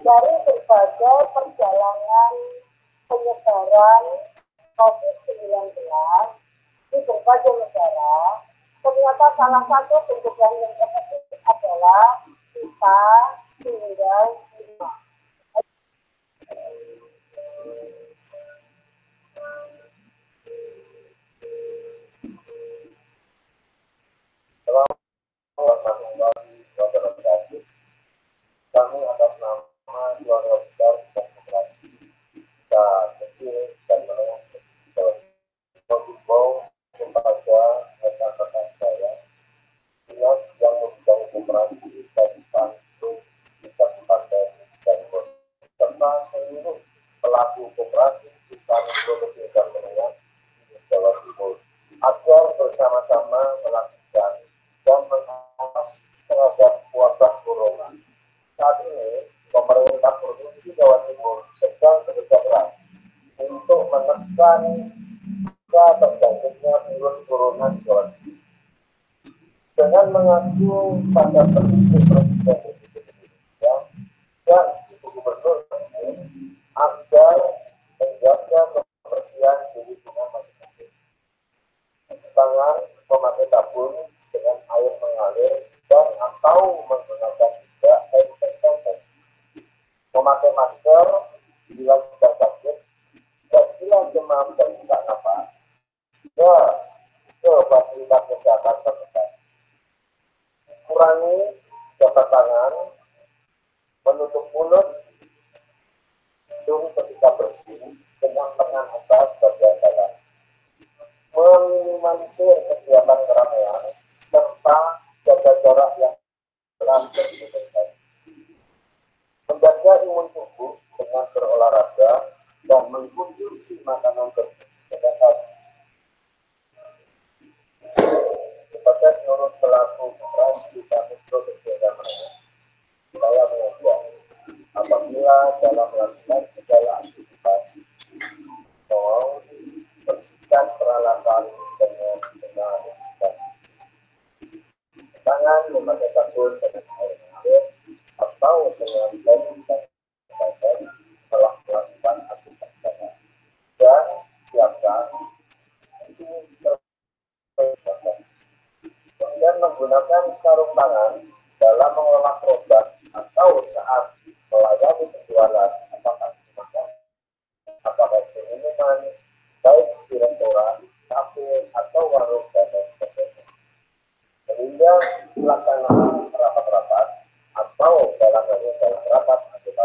Dari berbagai perjalanan penyebaran COVID-19 di berbagai negara, ternyata salah satu pencegahan yang efektif adalah kita tinggal di rumah. Kami atas nama keluarga besar demokrasi kita kecil dan menengah mengimbau kepada rekan-rekan saya dinas yang membidangi koperasi dan bantu di kabupaten dan kota serta seluruh pelaku koperasi di mikro kecil dan menengah di Jawa Timur agar bersama-sama melakukan dan mengatasi terhadap wabah corona. Saat ini, pemerintah Provinsi Jawa Timur sedang bekerja keras untuk menekan angka terjangkitnya virus corona di Jawa Timur. Dengan mengacu pada petunjuk Presiden Republik Indonesia dan Ibu Gubernur agar menjaga kebersihan di lingkungan masing-masing. Cuci tangan, memakai sabun dengan air mengalir dan atau menggunakan hand sanitizer, memakai masker bila sedang sakit dan bila demam dan sesak napas, ke fasilitas kesehatan terdekat. Kurangi jabat tangan, menutup mulut, hidung ketika bersin dengan tangan atas bagian dalam, meminimalisir kegiatan keramaian serta jaga jarak yang dalam berintegrasi, menjaga imun tubuh dengan berolahraga dan mengkonsumsi makanan bergizi sehat. Kepada seluruh pelaku koperasi dan mikro kecil dan menengah, saya mengajak apabila dalam melakukan segala aktivitas, tolong bersihkan peralatan dengan benar dan tangan memakai sabun dengan air mengalir atau dengan hand sanitizer setelah melakukan aktivitas jaga dan siapkan kemudian menggunakan sarung tangan dalam mengolah produk atau saat melayani penjualan apakah itu minuman baik di restoran, kafe atau warung dan lain sebagainya. Sehingga pelaksanaan rapat-rapat atau dalam rapat anggota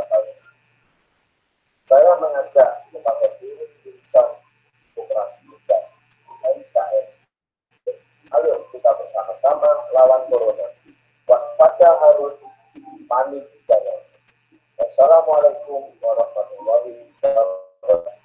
saya mengajak kepada jurusan koperasi dan UMKM. Ayo kita bersama-sama lawan corona. Waspada harus, panik jangan. Wassalamualaikum warahmatullahi wabarakatuh.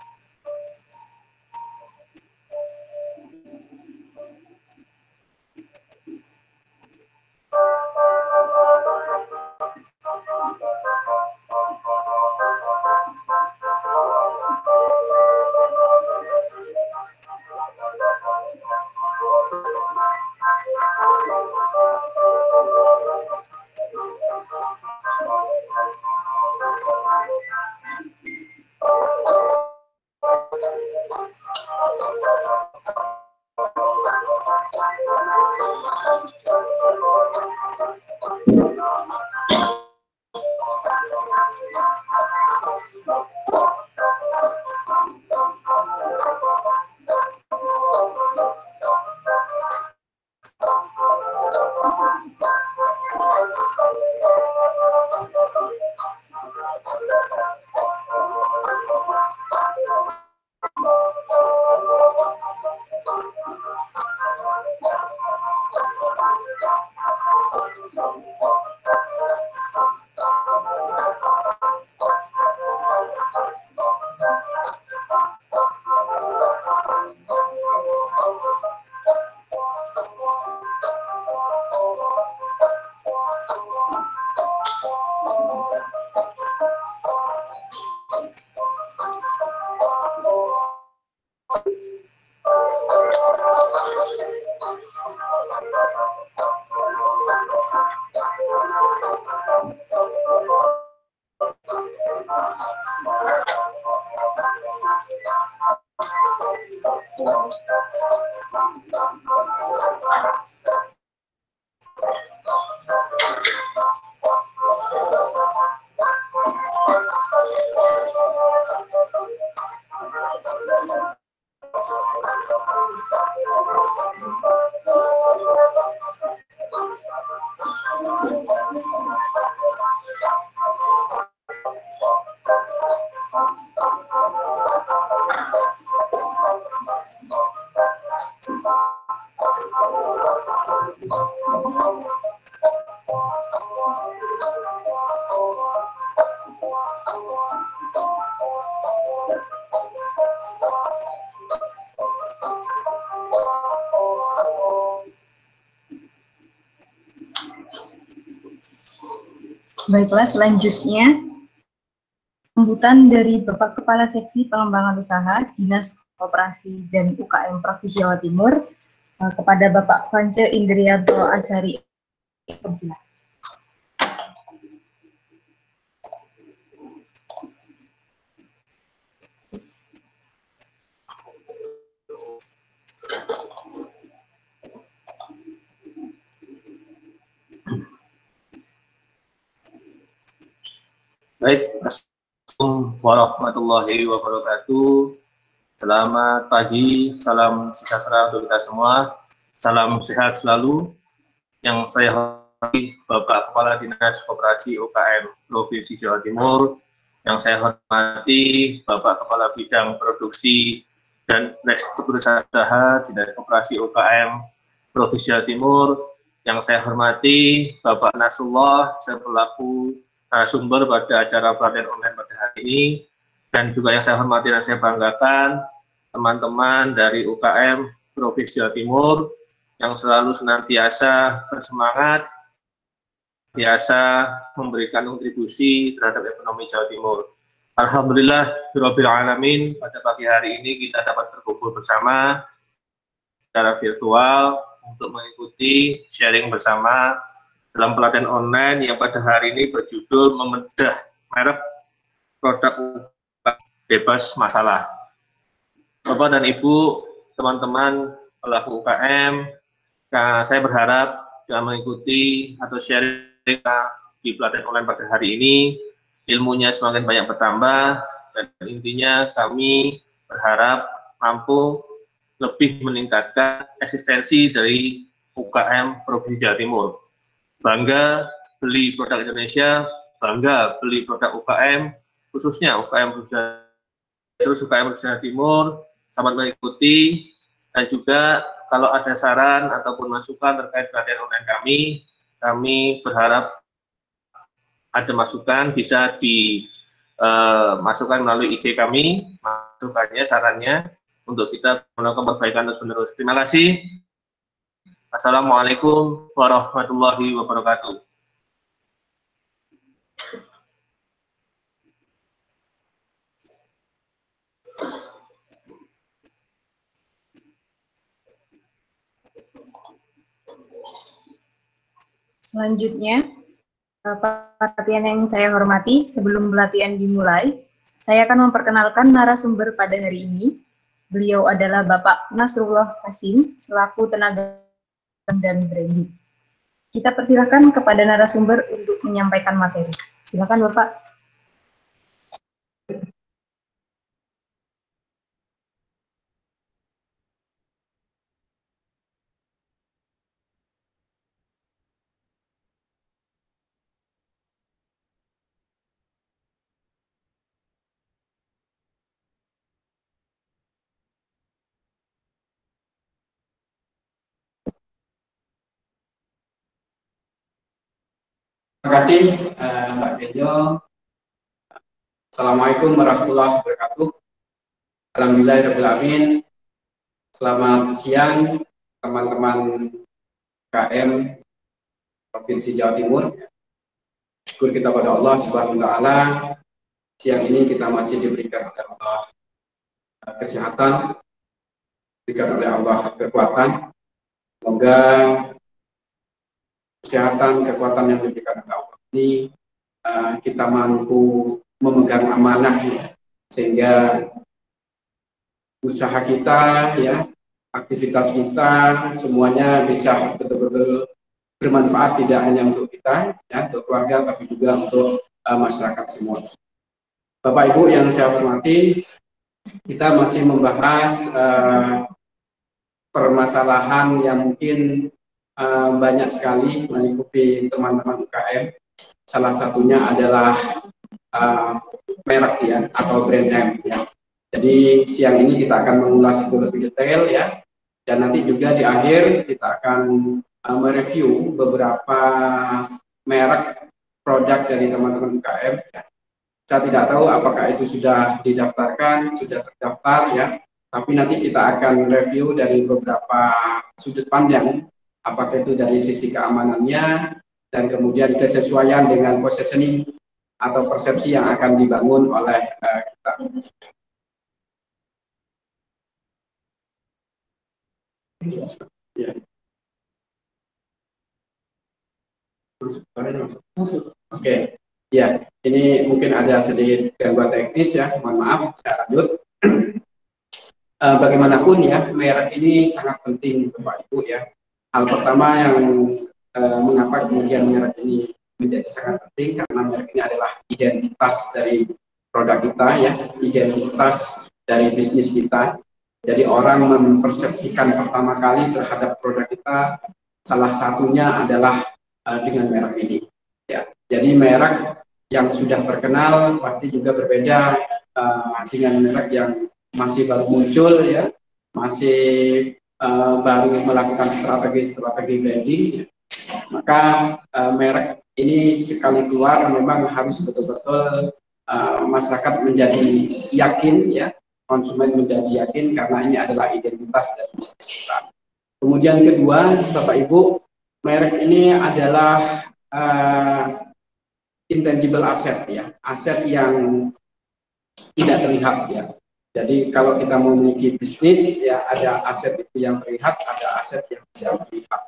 Baiklah, selanjutnya sambutan dari Bapak Kepala Seksi Pengembangan Usaha Dinas Koperasi dan UKM Provinsi Jawa Timur kepada Bapak Fance Indrianto Ashari. Silakan. Baik, Assalamualaikum warahmatullahi wabarakatuh. Selamat pagi, salam sejahtera untuk kita semua. Salam sehat selalu. Yang saya hormati Bapak Kepala Dinas Koperasi UKM Provinsi Jawa Timur. Yang saya hormati Bapak Kepala Bidang Produksi dan Restruktur Usaha Dinas Koperasi UKM Provinsi Jawa Timur. Yang saya hormati Bapak Nasrullah selaku sumber pada acara pelatihan online pada hari ini, dan juga yang saya hormati dan saya banggakan teman-teman dari UKM Provinsi Jawa Timur yang selalu senantiasa bersemangat, biasa memberikan kontribusi terhadap ekonomi Jawa Timur. Alhamdulillah, Rabbil Alamin, pada pagi hari ini kita dapat berkumpul bersama secara virtual untuk mengikuti sharing bersama dalam pelatihan online yang pada hari ini berjudul membedah merek produk bebas masalah. Bapak dan Ibu, teman-teman pelaku UKM, saya berharap dengan mengikuti atau sharing di pelatihan online pada hari ini, ilmunya semakin banyak bertambah, dan intinya kami berharap mampu lebih meningkatkan eksistensi dari UKM Provinsi Jawa Timur. Bangga beli produk Indonesia, bangga beli produk UKM, khususnya UKM Jawa Timur, selamat mengikuti, dan juga kalau ada saran ataupun masukan terkait pelatihan online kami berharap ada masukan bisa dimasukkan melalui IG kami, masukannya, sarannya, untuk kita melakukan perbaikan terus-menerus. Terima kasih. Assalamualaikum warahmatullahi wabarakatuh. Selanjutnya, pelatihan yang saya hormati, sebelum pelatihan dimulai, saya akan memperkenalkan narasumber pada hari ini. Beliau adalah Bapak Nasrullah Kasim, selaku tenaga dan branding. Kita persilakan kepada narasumber untuk menyampaikan materi. Silakan Bapak. Terima kasih Mbak Genyo. Assalamualaikum warahmatullahi wabarakatuh. Alhamdulillahirrahmanirrahim. Selamat siang teman-teman KM Provinsi Jawa Timur. Syukur kita pada Allah Subhanahu wa Ta'ala. Siang ini kita masih diberikan oleh Allah kesehatan, diberikan oleh Allah kekuatan. Semoga kesehatan, kekuatan yang diberikan oleh Allah ini kita mampu memegang amanah, sehingga usaha kita, ya, aktivitas kita, semuanya bisa betul-betul bermanfaat, tidak hanya untuk kita, ya, untuk keluarga, tapi juga untuk masyarakat semua. Bapak Ibu yang saya hormati, kita masih membahas permasalahan yang mungkin banyak sekali mengikuti teman-teman UKM. Salah satunya adalah merek, ya, atau brand name, ya. Jadi siang ini kita akan mengulas itu lebih detail, ya, dan nanti juga di akhir kita akan mereview beberapa merek produk dari teman-teman UKM. Ya. Saya tidak tahu apakah itu sudah didaftarkan, sudah terdaftar, ya, tapi nanti kita akan review dari beberapa sudut pandang, apakah itu dari sisi keamanannya, dan kemudian kesesuaian dengan positioning atau persepsi yang akan dibangun oleh kita. Ya. Oke, ya, ini mungkin ada sedikit gangguan teknis ya, mohon maaf, saya lanjut. Bagaimanapun ya, merek ini sangat penting Bapak Ibu ya. Hal pertama yang mengapa kemudian merek ini menjadi sangat penting, karena merek ini adalah identitas dari produk kita ya, identitas dari bisnis kita. Jadi orang mempersepsikan pertama kali terhadap produk kita, salah satunya adalah dengan merek ini. Ya, jadi merek yang sudah terkenal pasti juga berbeda dengan merek yang masih baru muncul ya, masih baru melakukan strategi branding. Ya. Maka merek ini sekali keluar memang harus betul-betul masyarakat menjadi yakin ya, konsumen menjadi yakin karena ini adalah identitas dari bisnis kita. Kemudian kedua, Bapak Ibu, merek ini adalah intangible asset ya, aset yang tidak terlihat ya. Jadi kalau kita memiliki bisnis ya, ada aset itu yang terlihat, ada aset yang tidak terlihat.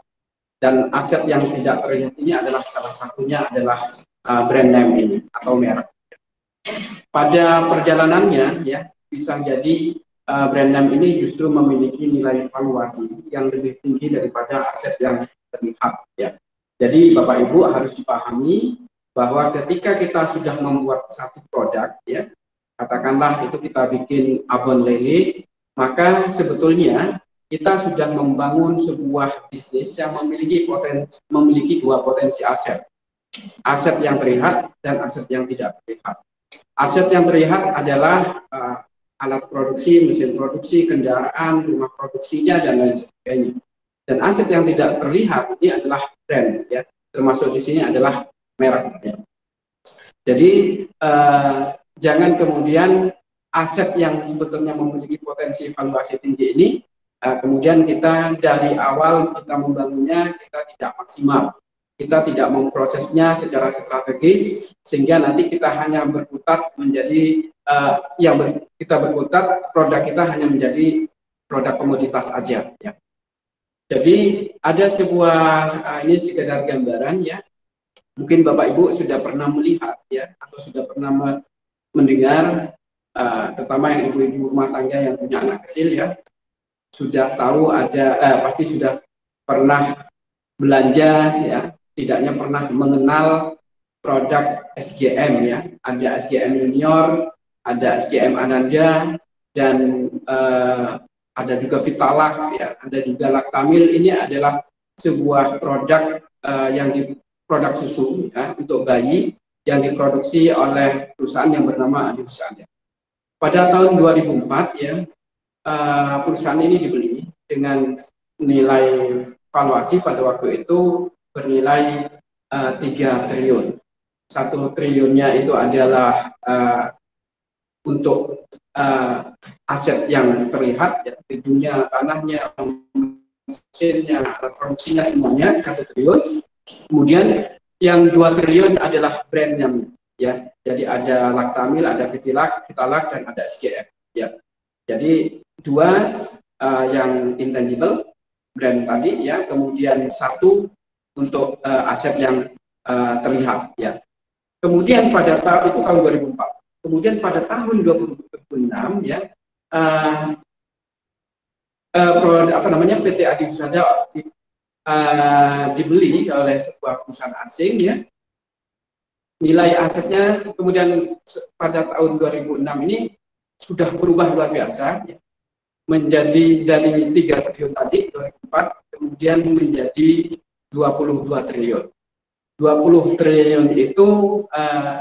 Dan aset yang tidak terlihat ini adalah salah satunya adalah brand name ini atau merek. Pada perjalanannya ya, bisa jadi brand name ini justru memiliki nilai valuasi yang lebih tinggi daripada aset yang terlihat ya. Jadi Bapak Ibu harus dipahami bahwa ketika kita sudah membuat satu produk ya, katakanlah itu kita bikin abon lele, maka sebetulnya kita sudah membangun sebuah bisnis yang memiliki dua potensi aset. Aset yang terlihat dan aset yang tidak terlihat. Aset yang terlihat adalah alat produksi, mesin produksi, kendaraan, rumah produksinya, dan lain sebagainya. Dan aset yang tidak terlihat ini adalah brand, ya, termasuk di sini adalah merek. Ya. Jadi jangan kemudian aset yang sebetulnya memiliki potensi valuasi tinggi ini, kemudian kita dari awal kita membangunnya kita tidak maksimal, kita tidak memprosesnya secara strategis, sehingga nanti kita hanya berkutat menjadi kita berkutat produk kita hanya menjadi produk komoditas aja. Ya. Jadi ada sebuah ini sekedar gambaran ya. Mungkin Bapak Ibu sudah pernah melihat ya, atau sudah pernah mendengar, terutama yang ibu-ibu rumah tangga yang punya anak kecil ya, sudah tahu ada pasti sudah pernah belanja ya, tidaknya pernah mengenal produk SGM ya. Ada SGM Junior, ada SGM Ananda, dan ada juga Vitalak ya, ada juga Laktamil. Ini adalah sebuah produk produk susu ya, untuk bayi yang diproduksi oleh perusahaan yang bernama Adiusan. Ya. Pada tahun 2004 ya, perusahaan ini dibeli dengan nilai valuasi pada waktu itu bernilai 3 triliun. 1 triliunnya itu adalah untuk aset yang terlihat, ya, gedungnya, tanahnya, mesinnya, produksinya semuanya 1 triliun. Kemudian yang 2 triliun adalah brandnya, ya. Jadi ada Laktamil, ada Vitalak, dan ada SGM. Ya. Jadi 2 yang intangible brand tadi, ya. Kemudian 1 untuk aset yang terlihat, ya. Kemudian pada itu tahun 2004. Kemudian pada tahun 2006 ya, PT Adiusan dibeli oleh sebuah perusahaan asing ya. Nilai asetnya kemudian pada tahun 2006 ini sudah berubah luar biasa ya. Menjadi dari 3 triliun tadi 2004 kemudian menjadi 22 triliun. 20 triliun itu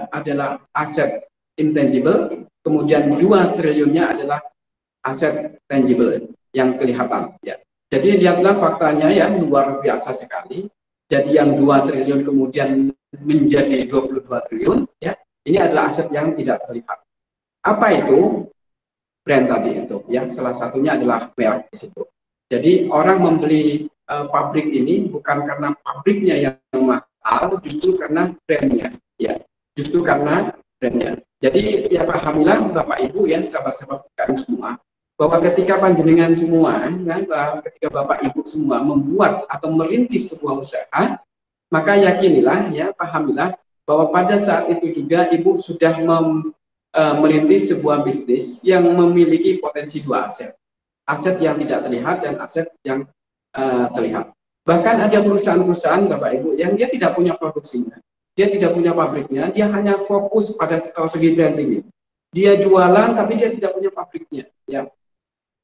adalah aset intangible, kemudian 2 triliunnya adalah aset tangible yang kelihatan ya. Jadi lihatlah faktanya ya, luar biasa sekali. Jadi yang 2 triliun kemudian menjadi 22 triliun ya. Ini adalah aset yang tidak terlihat. Apa itu? Brand tadi itu ya, salah satunya adalah merek di situ. Jadi orang membeli pabrik ini bukan karena pabriknya yang mahal, mahal justru karena brandnya, ya, justru karena brandnya. Jadi ya pahamilah Bapak Ibu ya, sahabat-sahabat UKM semua, bahwa ketika panjenengan semua, ya, ketika Bapak Ibu semua membuat atau merintis sebuah usaha, maka yakinilah ya, pahamilah bahwa pada saat itu juga Ibu sudah merintis sebuah bisnis yang memiliki potensi dua aset. Aset yang tidak terlihat dan aset yang terlihat. Bahkan ada perusahaan-perusahaan Bapak Ibu yang dia tidak punya produksinya, dia tidak punya pabriknya, dia hanya fokus pada strategi branding. Dia jualan tapi dia tidak punya pabriknya, ya.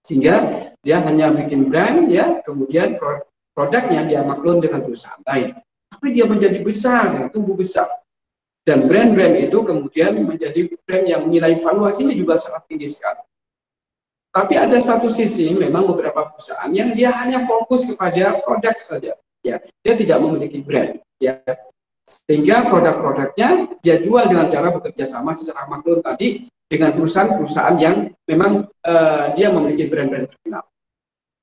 Sehingga dia hanya bikin brand, ya, kemudian produknya dia maklun dengan perusahaan lain. Tapi dia menjadi besar, tumbuh besar. Dan brand-brand itu kemudian menjadi brand yang nilai valuasinya juga sangat tinggi sekali. Tapi ada satu sisi memang beberapa perusahaan yang dia hanya fokus kepada produk saja, ya, dia tidak memiliki brand, ya, sehingga produk-produknya dia jual dengan cara bekerja sama secara maklun tadi dengan perusahaan-perusahaan yang memang dia memiliki brand-brand terkenal.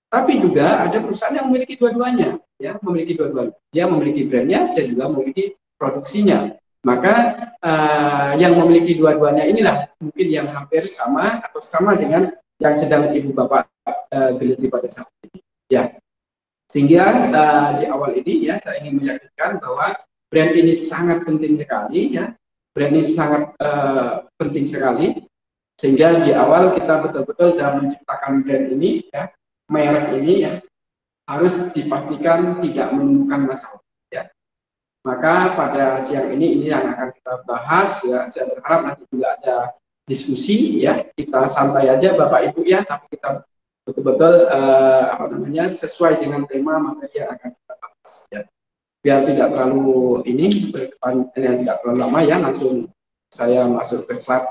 Tapi juga ada perusahaan yang memiliki dua-duanya, ya, memiliki dua-duanya, dia memiliki brandnya dan juga memiliki produksinya. Maka yang memiliki dua-duanya inilah mungkin yang hampir sama atau sama dengan yang sedang Ibu Bapak geluti pada saat ini, ya. Sehingga di awal ini ya saya ingin meyakinkan bahwa brand ini sangat penting sekali, ya. Brand ini sangat penting sekali, sehingga di awal kita betul-betul dalam menciptakan brand ini, ya, merek ini, ya, harus dipastikan tidak menemukan masalah, ya. Maka pada siang ini yang akan kita bahas, ya, saya berharap nanti juga ada diskusi, ya, kita santai aja Bapak Ibu, ya, tapi kita betul-betul sesuai dengan tema materi yang akan kita bahas, ya. Biar tidak terlalu tidak terlalu lama, ya, langsung saya masuk ke slide.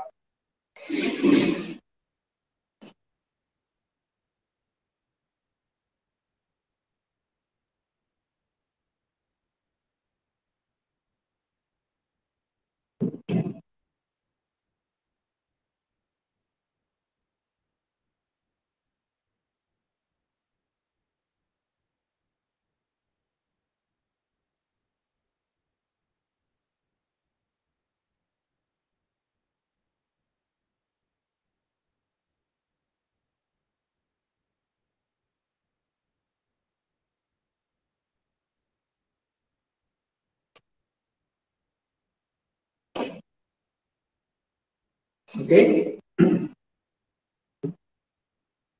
Oke.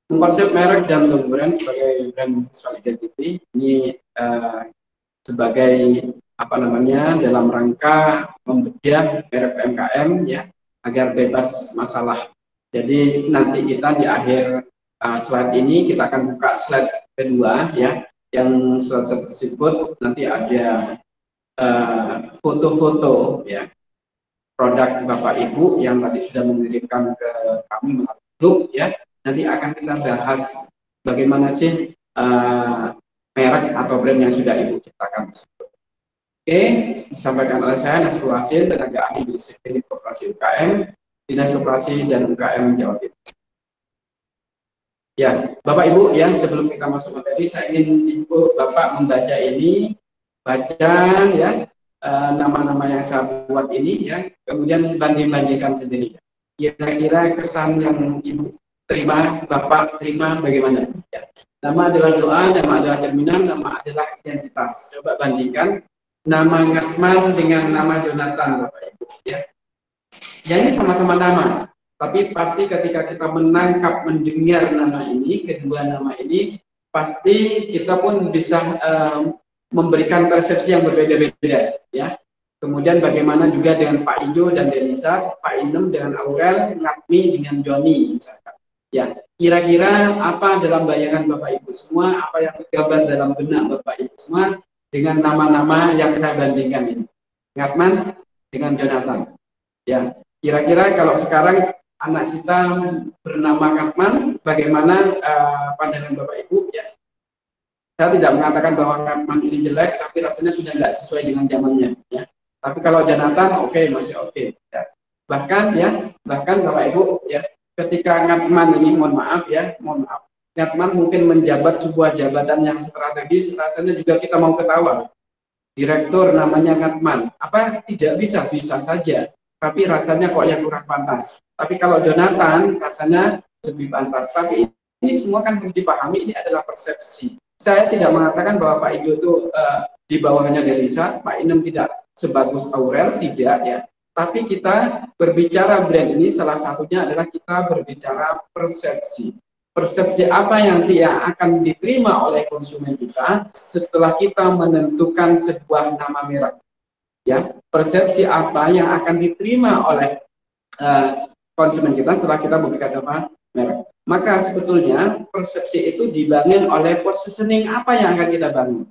Konsep merek dan brand sebagai brand visual identity ini sebagai dalam rangka membedah merek UMKM, ya, agar bebas masalah. Jadi nanti kita di akhir slide ini kita akan buka slide kedua, ya, yang slide tersebut nanti ada foto-foto, ya, produk Bapak Ibu yang tadi sudah mengirimkan ke kami melalui grup, ya. Nanti akan kita bahas bagaimana sih merek atau brand yang sudah Ibu ciptakan. Oke, disampaikan oleh saya Nasrul Hasil, tenaga ahli di Unit Koperasi UKM, Dinas Koperasi dan UKM Jawa Timur. Ya, Bapak Ibu, ya, sebelum kita masuk materi, saya ingin Ibu Bapak membaca ini, ya, nama-nama yang saya buat ini, ya, kemudian banding-bandingkan sendiri. Kira-kira kesan yang Ibu terima, Bapak terima bagaimana? Ya. Nama adalah doa, nama adalah cerminan, nama adalah identitas. Coba bandingkan nama Ngatman dengan nama Jonathan, Bapak Ibu, ya. Ya, ini sama-sama nama, tapi pasti ketika kita menangkap, mendengar nama ini, kedua nama ini, pasti kita pun bisa memberikan persepsi yang berbeda-beda, ya. Kemudian bagaimana juga dengan Pak Ijo dan Denisa, Pak Inem dengan Aurel, Ngatmi dengan Joni, misalkan. Ya, kira-kira apa dalam bayangan Bapak Ibu semua, apa yang tergambar dalam benak Bapak Ibu semua dengan nama-nama yang saya bandingkan ini, Ngatman dengan Jonathan. Ya, kira-kira kalau sekarang anak kita bernama Ngatman, bagaimana pandangan Bapak Ibu? Ya, saya tidak mengatakan bahwa Ngatman ini jelek, tapi rasanya sudah nggak sesuai dengan zamannya. Ya, tapi kalau Jonathan, oke, masih oke. Ya. Bahkan Bapak Ibu, ya, ketika Ngatman ini, mohon maaf, Ngatman mungkin menjabat sebuah jabatan yang strategis, rasanya juga kita mau ketawa. direktur namanya Ngatman. Apa tidak bisa? Bisa saja. Tapi rasanya kok yang kurang pantas. Tapi kalau Jonathan rasanya lebih pantas. Tapi ini semua kan harus dipahami, ini adalah persepsi. Saya tidak mengatakan bahwa Pak Ijo itu di bawahnya Delisa, Pak Inem tidak sebagus Aurel, tidak ya. Tapi kita berbicara brand ini salah satunya adalah kita berbicara persepsi. Persepsi apa yang akan diterima oleh konsumen kita setelah kita menentukan sebuah nama merek. Ya, persepsi apa yang akan diterima oleh konsumen kita setelah kita memberikan nama merek. Maka sebetulnya persepsi itu dibangun oleh positioning apa yang akan kita bangun.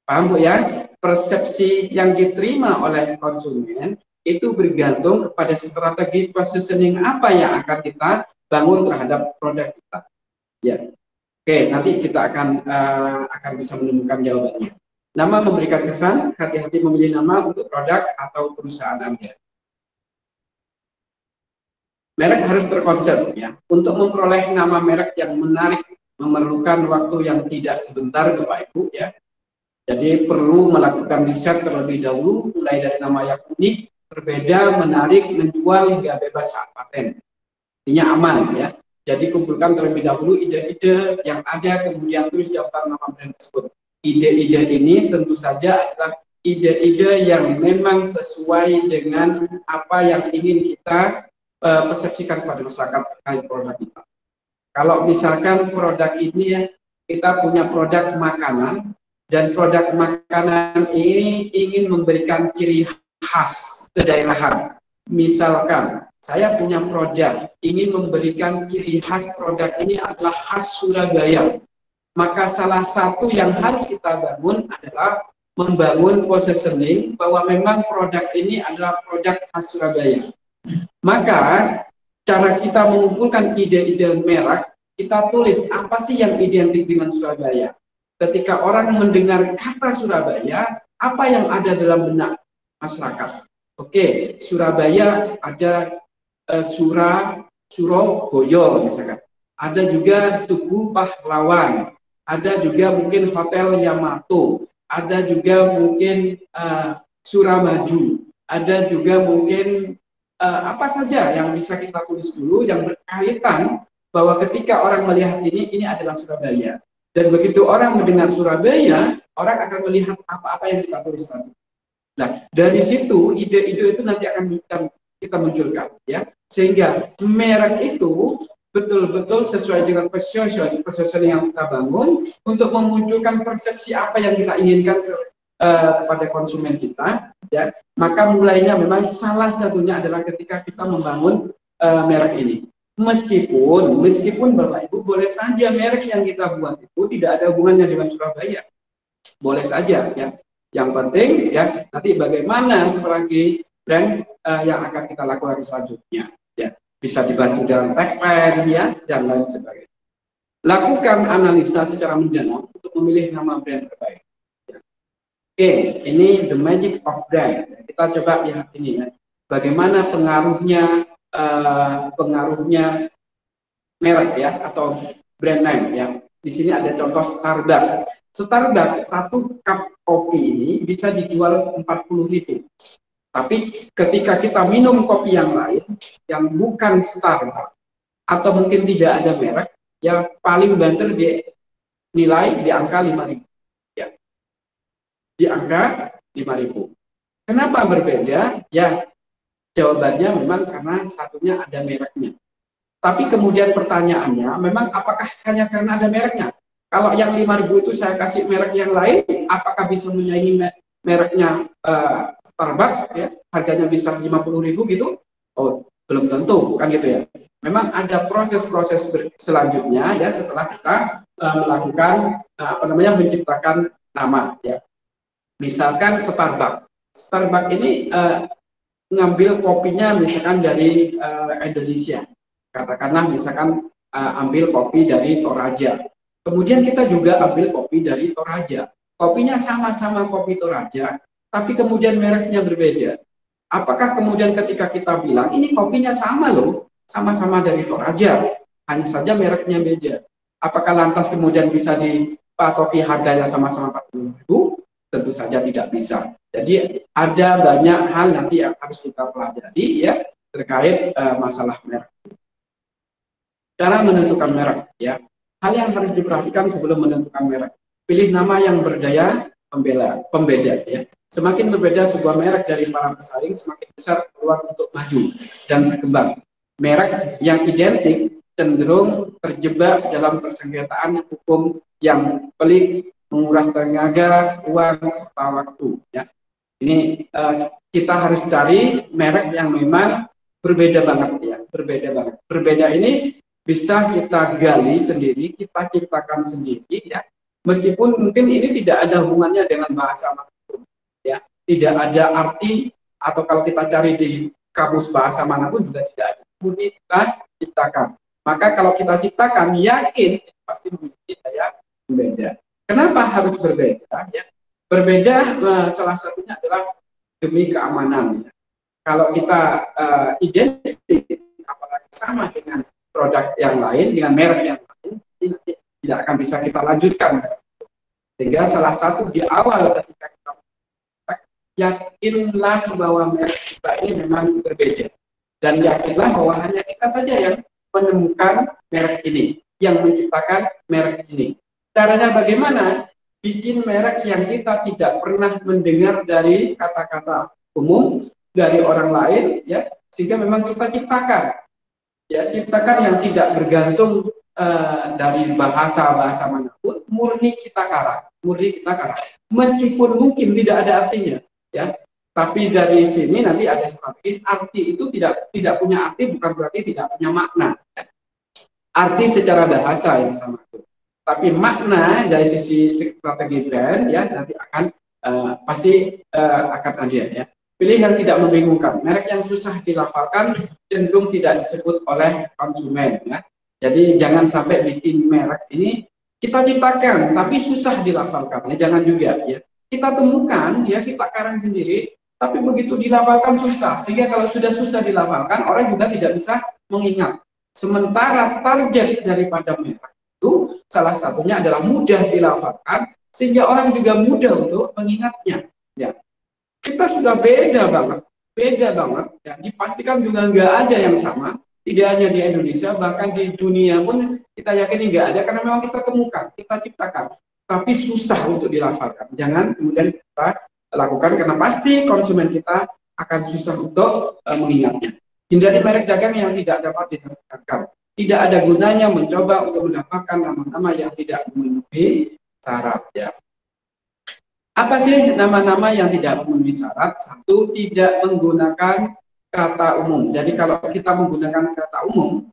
Paham Bu ya? Persepsi yang diterima oleh konsumen itu bergantung kepada strategi positioning apa yang akan kita bangun terhadap produk kita. Ya, oke, nanti kita akan bisa menemukan jawabannya. Nama memberikan kesan, hati-hati memilih nama untuk produk atau perusahaan Anda. Merek harus terkonsep ya. Untuk memperoleh nama merek yang menarik memerlukan waktu yang tidak sebentar Bapak Ibu ya. Jadi perlu melakukan riset terlebih dahulu, mulai dari nama yang unik, berbeda, menarik, menjual hingga bebas hak paten. Intinya aman ya. Jadi kumpulkan terlebih dahulu ide-ide yang ada, kemudian tulis daftar nama brand tersebut. Ide-ide ini tentu saja adalah ide-ide yang memang sesuai dengan apa yang ingin kita persepsikan kepada masyarakat terkait produk kita. Kalau misalkan produk ini kita punya produk makanan dan produk makanan ini ingin memberikan ciri khas kedaerahan. Misalkan saya punya produk, ingin memberikan ciri khas produk ini adalah khas Surabaya. Maka salah satu yang harus kita bangun adalah membangun positioning bahwa memang produk ini adalah produk khas Surabaya. Maka cara kita mengumpulkan ide-ide merek, kita tulis apa sih yang identik dengan Surabaya. Ketika orang mendengar kata Surabaya, apa yang ada dalam benak masyarakat? Oke, Surabaya ada Surabaya misalkan. Ada juga Tugu Pahlawan, ada juga mungkin Hotel Yamato, ada juga mungkin Suramaju, ada juga mungkin apa saja yang bisa kita tulis dulu yang berkaitan bahwa ketika orang melihat ini adalah Surabaya. Dan begitu orang mendengar Surabaya, orang akan melihat apa-apa yang kita tulis tadi. Nah, dari situ ide-ide itu nanti akan kita munculkan ya, sehingga merek itu betul-betul sesuai dengan positioning yang kita bangun untuk memunculkan persepsi apa yang kita inginkan kepada konsumen kita ya. Maka mulainya memang salah satunya adalah ketika kita membangun merek ini. Meskipun Bapak Ibu boleh saja merek yang kita buat itu tidak ada hubungannya dengan Surabaya, boleh saja ya. Yang penting ya nanti bagaimana strategi brand yang akan kita lakukan selanjutnya ya, bisa dibantu dalam tagline ya dan lain sebagainya. Lakukan analisa secara mendalam untuk memilih nama brand terbaik ya. Oke, ini the magic of brand. Kita coba lihat ini ya, bagaimana pengaruhnya merek ya atau brand name ya. Di sini ada contoh Starbucks. Starbucks satu cup kopi ini bisa dijual 40.000. Tapi ketika kita minum kopi yang lain yang bukan Starbucks atau mungkin tidak ada merek, yang paling banter dinilai di angka 5.000. Ya. Di angka 5.000. Kenapa berbeda? Ya, jawabannya memang karena satunya ada mereknya. Tapi kemudian pertanyaannya, memang apakah hanya karena ada mereknya? Kalau yang 5.000 itu saya kasih merek yang lain, apakah bisa menyaingi mereknya Starbucks? Ya, harganya bisa 50.000 gitu? Oh, belum tentu, kan gitu ya. Memang ada proses-proses selanjutnya ya setelah kita melakukan menciptakan nama ya. Misalkan Starbucks ini ngambil kopinya misalkan dari Indonesia. Katakanlah misalkan ambil kopi dari Toraja. Kemudian kita juga ambil kopi dari Toraja. Kopinya sama-sama kopi Toraja, tapi kemudian mereknya berbeda. Apakah kemudian ketika kita bilang, ini kopinya sama loh, sama-sama dari Toraja, hanya saja mereknya beda. Apakah lantas kemudian bisa dipatoki harganya sama-sama 40.000? Tentu saja tidak bisa. Jadi ada banyak hal nanti yang harus kita pelajari ya terkait masalah merek. Cara menentukan merek ya. Hal yang harus diperhatikan sebelum menentukan merek. Pilih nama yang berdaya pembeda ya. Semakin berbeda sebuah merek dari para pesaing, semakin besar peluang untuk maju dan berkembang. Merek yang identik cenderung terjebak dalam persengketaan hukum yang pelik, menguras tenaga, uang, serta waktu. Ya. Ini kita harus cari merek yang memang berbeda banget ya, berbeda banget. Berbeda ini bisa kita gali sendiri, kita ciptakan sendiri ya. Meskipun mungkin ini tidak ada hubungannya dengan bahasa manapun, ya, tidak ada arti atau kalau kita cari di kamus bahasa manapun juga tidak ada. Murni kita ciptakan. Maka kalau kita ciptakan, yakin pasti memiliki daya berbeda. Kenapa harus berbeda? Ya, berbeda salah satunya adalah demi keamanan. Ya. Kalau kita identik, apalagi sama dengan produk yang lain, dengan merek yang lain, tidak akan bisa kita lanjutkan. Sehingga salah satu di awal ketika kita yakinlah bahwa merek kita ini memang berbeda. Dan yakinlah bahwa hanya kita saja yang menemukan merek ini, yang menciptakan merek ini. Caranya bagaimana? Bikin merek yang kita tidak pernah mendengar dari kata-kata umum, dari orang lain, ya, sehingga memang kita ciptakan. Ya, ciptakan yang tidak bergantung dari bahasa manapun, murni kita karang, meskipun mungkin tidak ada artinya, ya, tapi dari sini nanti ada strategi. Arti itu tidak punya arti bukan berarti tidak punya makna, ya. Arti secara bahasa yang sama itu, tapi makna dari sisi strategi brand ya nanti akan pasti akan ada ya. Pilih yang tidak membingungkan, merek yang susah dilafalkan cenderung tidak disebut oleh konsumen ya. Jadi jangan sampai bikin merek ini kita ciptakan tapi susah dilafalkan, ya jangan juga ya. Kita temukan ya, kita karang sendiri, tapi begitu dilafalkan susah, sehingga kalau sudah susah dilafalkan orang juga tidak bisa mengingat. Sementara target daripada merek itu salah satunya adalah mudah dilafalkan, sehingga orang juga mudah untuk mengingatnya. Ya, kita sudah beda banget ya. Dipastikan juga nggak ada yang sama. Tidak hanya di Indonesia, bahkan di dunia pun kita yakin nggak ada, karena memang kita temukan, kita ciptakan, tapi susah untuk dilafalkan. Jangan kemudian kita lakukan, karena pasti konsumen kita akan susah untuk mengingatnya. Hindari merek dagang yang tidak dapat didaftarkan. Tidak ada gunanya mencoba untuk mendapatkan nama-nama yang tidak memenuhi syarat. Ya. Apa sih nama-nama yang tidak memenuhi syarat? Satu, tidak menggunakan kata umum. Jadi kalau kita menggunakan kata umum,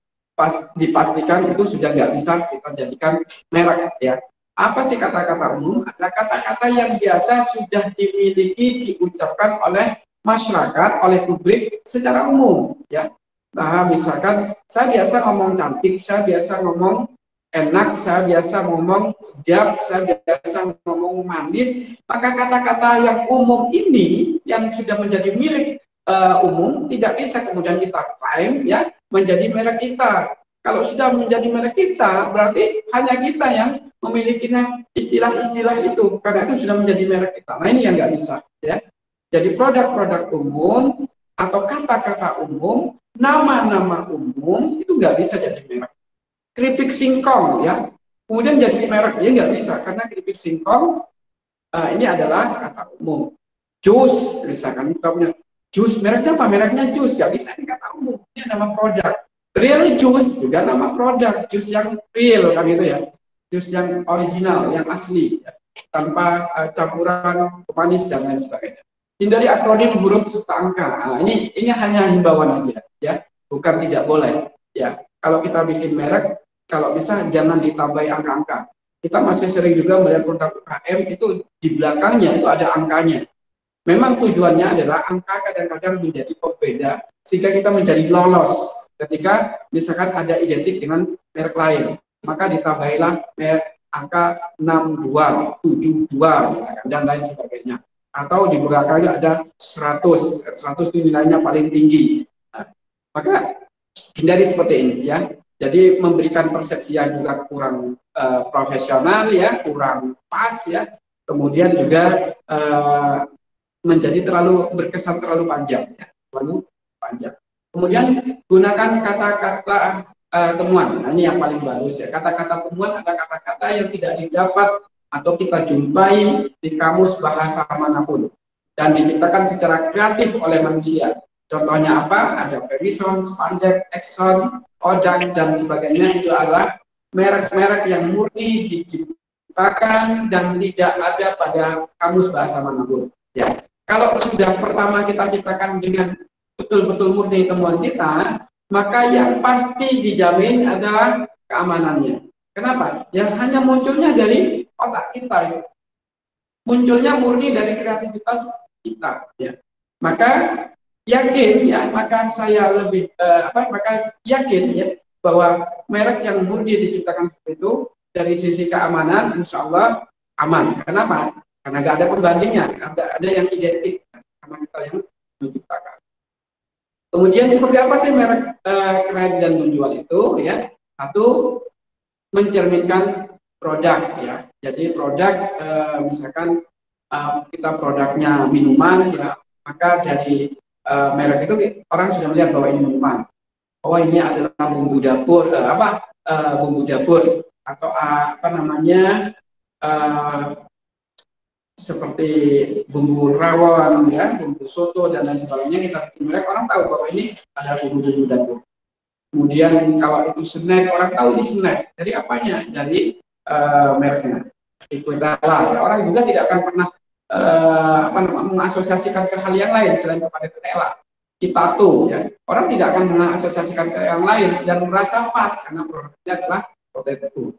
dipastikan itu sudah nggak bisa kita jadikan merek ya. Apa sih kata-kata umum? Ada kata-kata yang biasa sudah dimiliki, diucapkan oleh masyarakat, oleh publik secara umum ya. Nah, misalkan saya biasa ngomong cantik, saya biasa ngomong enak, saya biasa ngomong sedap, saya biasa ngomong manis, maka kata-kata yang umum ini yang sudah menjadi milik umum tidak bisa kemudian kita klaim ya menjadi merek kita. Kalau sudah menjadi merek kita, berarti hanya kita yang memiliki istilah-istilah itu, karena itu sudah menjadi merek kita. Nah ini yang nggak bisa ya. Jadi produk-produk umum atau kata-kata umum, nama-nama umum itu nggak bisa jadi merek. Keripik singkong ya, kemudian jadi merek, ya nggak bisa, karena keripik singkong ini adalah kata umum. Jus, misalkan kita punya jus, mereknya apa? Mereknya jus, nggak bisa ini kata umum, ini nama produk. Real jus juga nama produk, jus yang real kan gitu ya, jus yang original, yang asli, ya. Tanpa campuran pemanis dan lain sebagainya. Hindari akronim huruf serta angka. Nah, ini hanya himbauan aja, ya, bukan tidak boleh, ya. Kalau kita bikin merek, kalau bisa jangan ditambahi angka-angka. Kita masih sering juga melihat produk UKM itu di belakangnya itu ada angkanya. Memang tujuannya adalah angka kadang-kadang menjadi pembeda sehingga kita menjadi lolos ketika misalkan ada identik dengan merek lain, maka ditambahilah merek angka 62, 72 misalkan dan lain sebagainya. Atau di belakangnya ada 100 itu nilainya paling tinggi. Nah, maka hindari seperti ini ya. Jadi memberikan persepsi yang juga kurang profesional ya, kurang pas ya. kemudian juga menjadi berkesan terlalu panjang, ya, terlalu panjang. Kemudian gunakan kata-kata temuan. Nah, ini yang paling bagus ya. Kata-kata temuan ada kata-kata yang tidak didapat atau kita jumpai di kamus bahasa manapun dan diciptakan secara kreatif oleh manusia. Contohnya apa? Ada Verizon, Spandex, Exxon, Kodak dan sebagainya. Itu adalah merek-merek yang murni diciptakan dan tidak ada pada kamus bahasa manapun. Ya. Kalau sudah pertama kita ciptakan dengan betul-betul murni temuan kita, maka yang pasti dijamin adalah keamanannya. Kenapa? Yang hanya munculnya dari otak kita, munculnya murni dari kreativitas kita. Ya. Maka yakin ya, maka saya lebih maka yakin ya bahwa merek yang murni diciptakan seperti itu dari sisi keamanan, insya Allah aman. Kenapa? Karena nggak ada pembandingnya, ada yang identik sama kita yang menciptakan. Kemudian seperti apa sih merek keren dan menjual itu? Ya, satu, mencerminkan produk ya. Jadi produk misalkan kita produknya minuman ya, maka dari merek itu orang sudah melihat bahwa ini minuman. Oh ini adalah bumbu dapur bumbu dapur atau apa namanya seperti bumbu rawon ya, bumbu soto dan lain sebagainya, kita bikin merek, orang tahu bahwa ini adalah bumbu-bumbu dapur. Kemudian kalau itu snack, orang tahu ini snack. Jadi apanya? Dari mereknya. Itu adalah orang juga tidak akan pernah mengasosiasikan ke hal yang lain selain kepada ketela. Citato ya. Orang tidak akan mengasosiasikan ke yang lain dan merasa pas karena produknya adalah potato.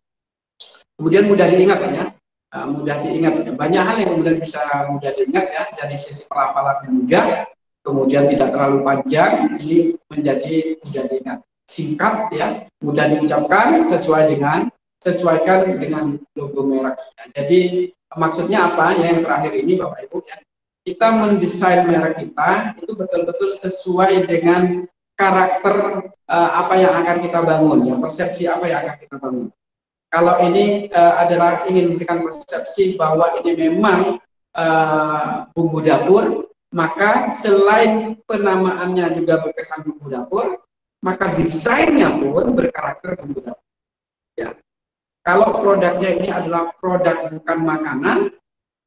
Kemudian mudah diingat ya. Mudah diingat. Banyak hal yang kemudian bisa mudah diingat ya, dari sisi pelafalannya mudah, kemudian tidak terlalu panjang, ini menjadi mudah diingat. Singkat ya, mudah diucapkan, sesuaikan dengan logo merek. Jadi maksudnya apa ya, yang terakhir ini Bapak Ibu ya, kita mendesain merek kita itu betul-betul sesuai dengan karakter apa yang akan kita bangun, ya, persepsi apa yang akan kita bangun. Kalau ini adalah ingin memberikan persepsi bahwa ini memang bumbu dapur, maka selain penamaannya juga berkesan bumbu dapur, maka desainnya pun berkarakter bumbu dapur. Ya. Kalau produknya ini adalah produk bukan makanan,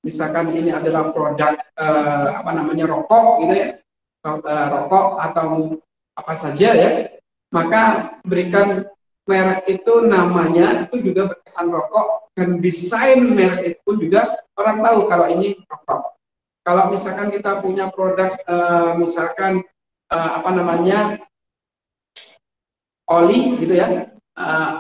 misalkan ini adalah produk rokok gitu ya, rokok atau apa saja ya, maka berikan merek itu namanya itu juga berkesan rokok, dan desain merek itu pun juga orang tahu kalau ini rokok. Kalau misalkan kita punya produk misalkan oli gitu ya,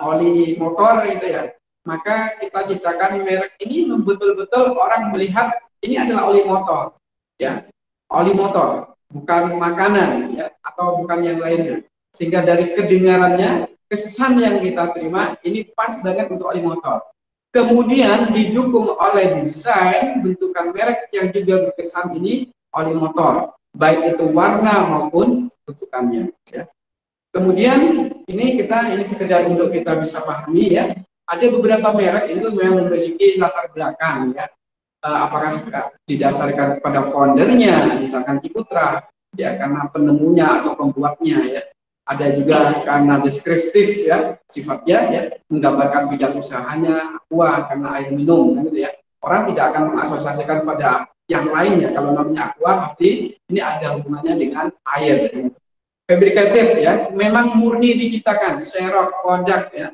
oli motor gitu ya, maka kita ciptakan merek ini betul-betul orang melihat ini adalah oli motor ya, oli motor bukan makanan ya, atau bukan yang lainnya, sehingga dari kedengarannya kesan yang kita terima ini pas banget untuk oli motor. Kemudian didukung oleh desain bentukan merek yang juga berkesan ini oli motor, baik itu warna maupun bentukannya ya. Kemudian ini sekedar untuk kita bisa pahami ya, ada beberapa merek itu memang memiliki latar belakang ya, apakah didasarkan kepada foundernya, misalkan Ciputra ya, karena penemunya atau pembuatnya ya. Ada juga karena deskriptif ya, sifatnya ya, menggambarkan bidang usahanya, aqua karena air minum gitu ya. Orang tidak akan mengasosiasikan pada yang lainnya. Kalau namanya aqua pasti ini ada hubungannya dengan air. Fabrikatif ya, memang murni diciptakan. Xerox, Kodak ya,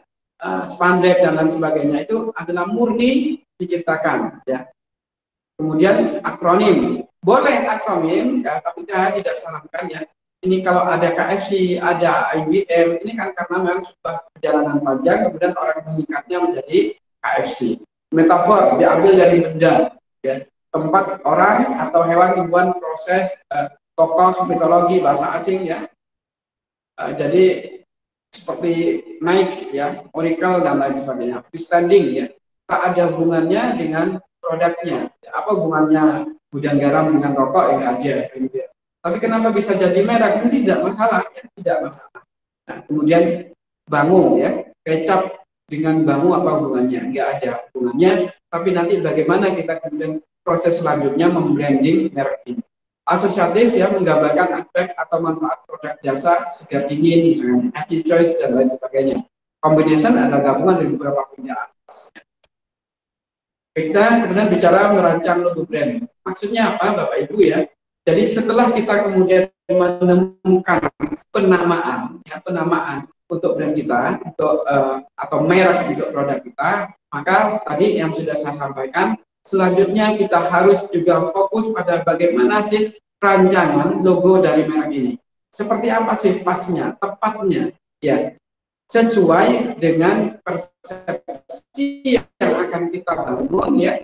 Spandex dan lain sebagainya itu adalah murni diciptakan ya. Kemudian akronim, boleh akronim ya, tapi saya tidak sarankan ya. Ini kalau ada KFC, ada IBM, ini kan karena memang sudah perjalanan panjang, kemudian orang menyingkatnya menjadi KFC. Metafor diambil dari benda, ya, tempat orang atau hewan, tumbuhan, proses, tokoh mitologi bahasa asing ya. Jadi seperti Nike ya, Oracle dan lain sebagainya. Freestanding ya, tak ada hubungannya dengan produknya. Apa hubungannya gudang garam dengan rokok? Ya aja. Gitu ya. Tapi kenapa bisa jadi merek? Ini tidak masalah, ya, tidak masalah. Nah, kemudian bangun ya, kecap dengan bangu apa hubungannya? Nggak ada hubungannya, tapi nanti bagaimana kita kemudian proses selanjutnya membranding merek ini. Asosiatif ya, menggambarkan aspek atau manfaat produk jasa segar dingin, misalnya active choice dan lain sebagainya. Combination adalah gabungan dari beberapa pekerjaan. Kita kemudian bicara merancang logo brand. Maksudnya apa, Bapak Ibu ya? Jadi setelah kita kemudian menemukan penamaan, ya, penamaan untuk brand kita, untuk atau merek untuk produk kita, maka tadi yang sudah saya sampaikan, selanjutnya kita harus juga fokus pada bagaimana sih rancangan logo dari merek ini. Seperti apa sih pasnya, tepatnya, ya, sesuai dengan persepsi yang akan kita bangun ya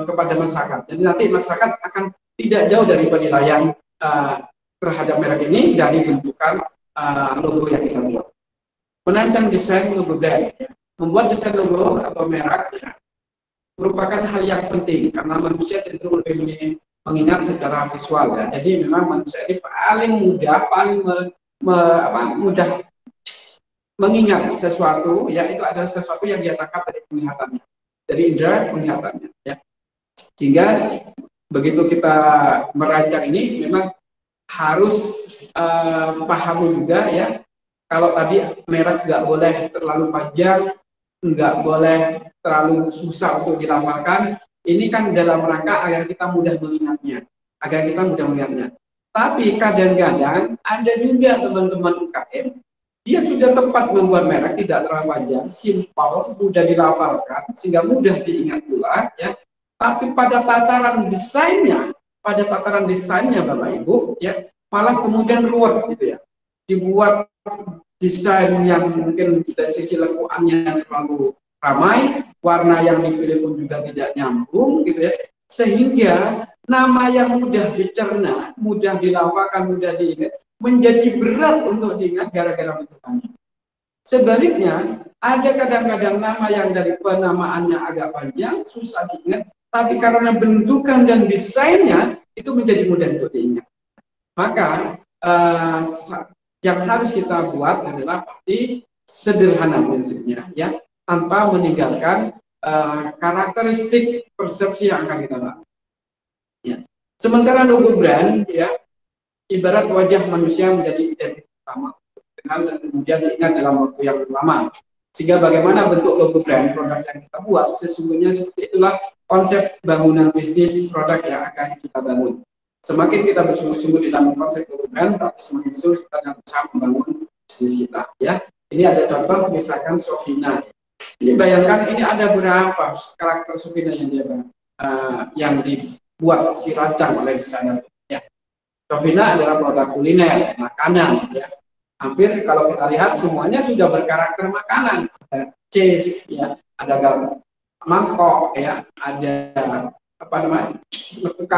kepada masyarakat. Jadi nanti masyarakat akan tidak jauh dari penilaian terhadap merek ini dari bentukan logo yang kita buat. Merancang desain logo brand, ya. Membuat desain logo atau merek ya, merupakan hal yang penting karena manusia cenderung lebih mengingat secara visual ya. Jadi memang manusia ini paling mudah, mudah mengingat sesuatu, ya itu adalah sesuatu yang dia tangkap dari penglihatannya, dari indera penglihatannya, ya. Sehingga begitu kita merancang ini memang harus pahami juga ya, kalau tadi merek nggak boleh terlalu panjang, nggak boleh terlalu susah untuk dilafalkan. Ini kan dalam rangka agar kita mudah mengingatnya, Tapi kadang-kadang ada juga teman-teman UKM, dia sudah tepat membuat merek, tidak terlalu panjang, simpel, mudah dilafalkan, sehingga mudah diingat pula, ya. Tapi pada tataran desainnya, Bapak Ibu, ya, malah kemudian ruwet gitu ya. Dibuat desain yang mungkin dari sisi lekuannya terlalu ramai, warna yang dipilih pun juga tidak nyambung gitu ya. Sehingga nama yang mudah dicerna, mudah dilafalkan, mudah diingat, menjadi berat untuk diingat gara-gara bentukannya. Sebaliknya, ada kadang-kadang nama yang dari penamaannya agak panjang, susah diingat, tapi karena bentukan dan desainnya itu menjadi mudah untuk diingat. Maka yang harus kita buat adalah pasti sederhana prinsipnya, ya, tanpa meninggalkan karakteristik persepsi yang akan kita bangun. Ya. Sementara logo brand, ya, ibarat wajah manusia menjadi identitas utama dan kemudian diingat dalam waktu yang lama. Sehingga bagaimana bentuk logo brand produk yang kita buat, sesungguhnya seperti itulah konsep bangunan bisnis produk yang akan kita bangun. Semakin kita bersungguh-sungguh di dalam konsep logo brand, tapi semakin sulit kita akan bisa membangun bisnis kita. Ya, ini ada contoh misalkan Sofina. Jadi bayangkan ini ada berapa karakter Sofina yang dibuat dirancang oleh desainer. Ya. Sofina adalah produk kuliner, makanan. Ya. Hampir kalau kita lihat semuanya sudah berkarakter makanan. Ada cheese, ya, ada mangkok, ya, ada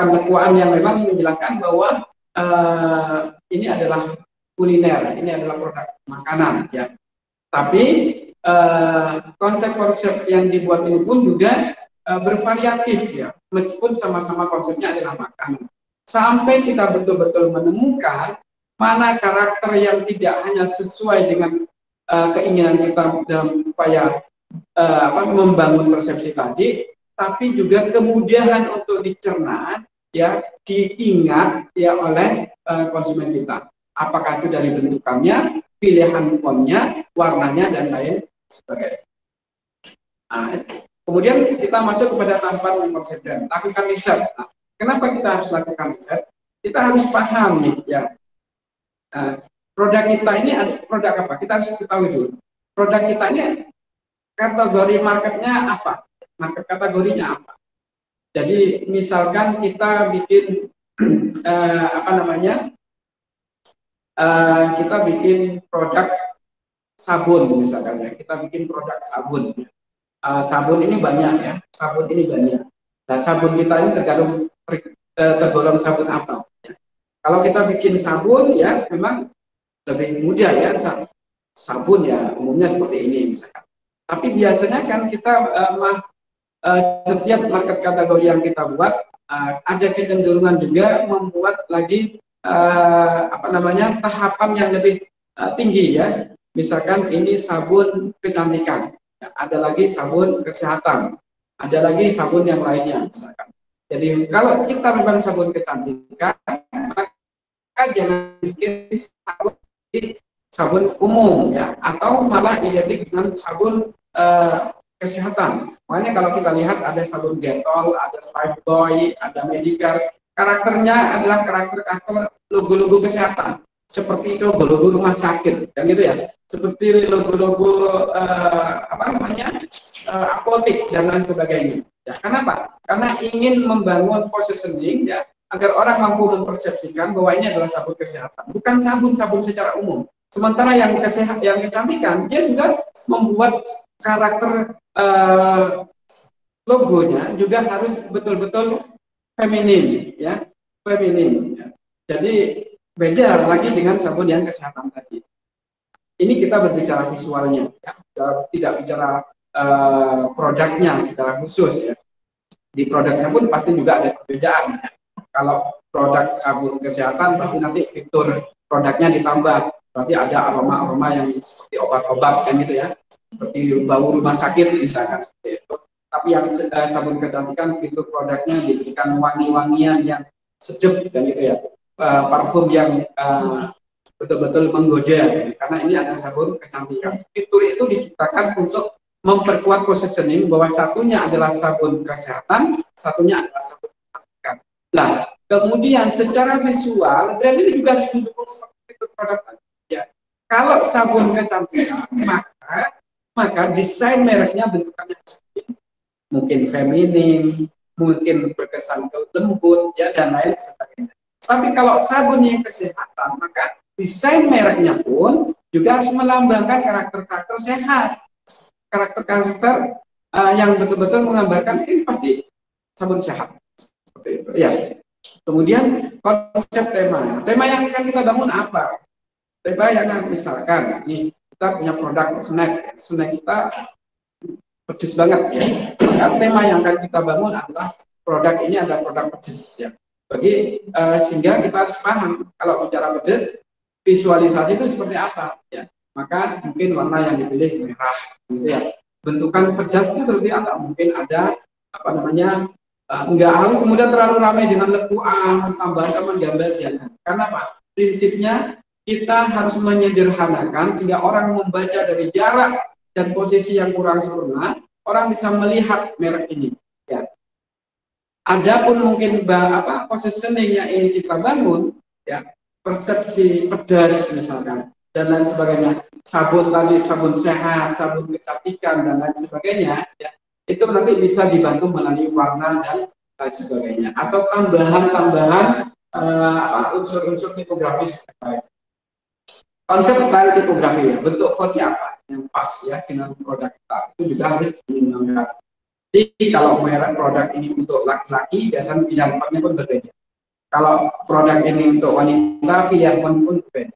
lekuan yang memang menjelaskan bahwa ini adalah kuliner, ini adalah produk makanan, ya. Tapi konsep-konsep yang dibuat ini pun juga bervariatif, ya, meskipun sama-sama konsepnya adalah makanan. Sampai kita betul-betul menemukan mana karakter yang tidak hanya sesuai dengan keinginan kita dalam upaya membangun persepsi tadi, tapi juga kemudahan untuk dicerna, ya, diingat ya oleh konsumen kita. Apakah itu dari bentukannya, pilihan fontnya, warnanya, dan lain sebagainya. Nah, kemudian kita masuk kepada tahapan konsep brand, lakukan riset. Nah, kenapa kita harus lakukan riset? Kita harus paham nih, ya, produk kita ini ada produk apa? Kita harus ketahui dulu. Produk kita ini kategori marketnya apa? Market kategorinya apa? Jadi misalkan kita bikin kita bikin produk sabun misalkan, ya. Kita bikin produk sabun. Sabun ini banyak, ya. Sabun ini banyak. Nah, sabun kita ini tergolong sabun apa? Ya. Kalau kita bikin sabun, ya, memang lebih mudah, ya. Sabun ya umumnya seperti ini misalkan. Tapi biasanya kan kita setiap market kategori yang kita buat ada kecenderungan juga membuat lagi tahapan yang lebih tinggi, ya. Misalkan ini sabun kecantikan. ya, ada lagi sabun kesehatan, ada lagi sabun yang lainnya misalkan. Jadi kalau kita memang sabun kecantikan, maka jangan bikin sabun umum ya, atau malah identik dengan sabun kesehatan. Makanya kalau kita lihat ada sabun Dettol, ada Lifebuoy, ada Medicare, karakternya adalah karakter logo-logo kesehatan, seperti logo-logo rumah sakit, dan gitu ya, seperti logo-logo apotek dan lain sebagainya. Ya, kenapa? Karena ingin membangun positioning ya, agar orang mampu mempersepsikan bahwa ini adalah sabun kesehatan, bukan sabun-sabun secara umum. Sementara yang kecantikan, dia juga membuat karakter logonya juga harus betul-betul feminim, ya, feminim. Ya. Jadi beda lagi dengan sabun yang kesehatan tadi. Ini kita berbicara visualnya, ya. Tidak bicara produknya secara khusus. Ya. Di produknya pun pasti juga ada perbedaan. Ya. Kalau produk sabun kesehatan pasti nanti fitur produknya ditambah. Berarti ada aroma-aroma yang seperti obat-obat kan gitu ya, seperti bau rumah sakit misalkan seperti itu. Tapi yang sabun kecantikan fitur produknya diberikan wangi-wangian yang sejuk dan gitu ya, parfum yang betul-betul menggoda, karena ini adalah sabun kecantikan. Fitur itu diciptakan untuk memperkuat positioning bahwa satunya adalah sabun kesehatan, satunya adalah sabun kecantikan. Nah, kemudian secara visual brand ini juga harus mendukung seperti fitur produk. Ya, kalau sabun kecantikan, maka desain mereknya bentukannya mungkin feminim, mungkin berkesan lembut, ya, dan lain sebagainya. Tapi kalau sabun yang kesehatan, maka desain mereknya pun juga harus melambangkan karakter-karakter sehat, karakter-karakter yang betul-betul menggambarkan ini pasti sabun sehat. Seperti itu. Ya. Kemudian konsep tema yang akan kita bangun apa? Tema yang misalkan, nih kita punya produk snack kita pedes banget ya. Maka tema yang akan kita bangun adalah produk ini adalah produk pedes ya. Sehingga kita harus paham kalau bicara pedes, visualisasi itu seperti apa ya. Maka mungkin warna yang dipilih merah gitu ya. Bentukan pedas itu seperti apa? Mungkin ada enggak harus kemudian terlalu ramai dengan lekuan, tambahan gambar jangan. Karena apa? Prinsipnya kita harus menyederhanakan sehingga orang membaca dari jarak dan posisi yang kurang sempurna, orang bisa melihat merek ini. Ya. Adapun mungkin positioning yang ingin kita bangun, ya, persepsi pedas misalkan dan lain sebagainya, sabun tadi, sabun sehat, sabun kecantikan dan lain sebagainya, ya, itu nanti bisa dibantu melalui warna dan lain sebagainya, atau tambahan-tambahan unsur-unsur tipografis. Konsep style tipografi ya, bentuk fontnya apa yang pas ya dengan produk kita, itu juga harus diinginkan. Jadi kalau merek produk ini untuk laki-laki, biasanya pilihan fontnya pun berbeda. Kalau produk ini untuk wanita, pilihan font pun berbeda.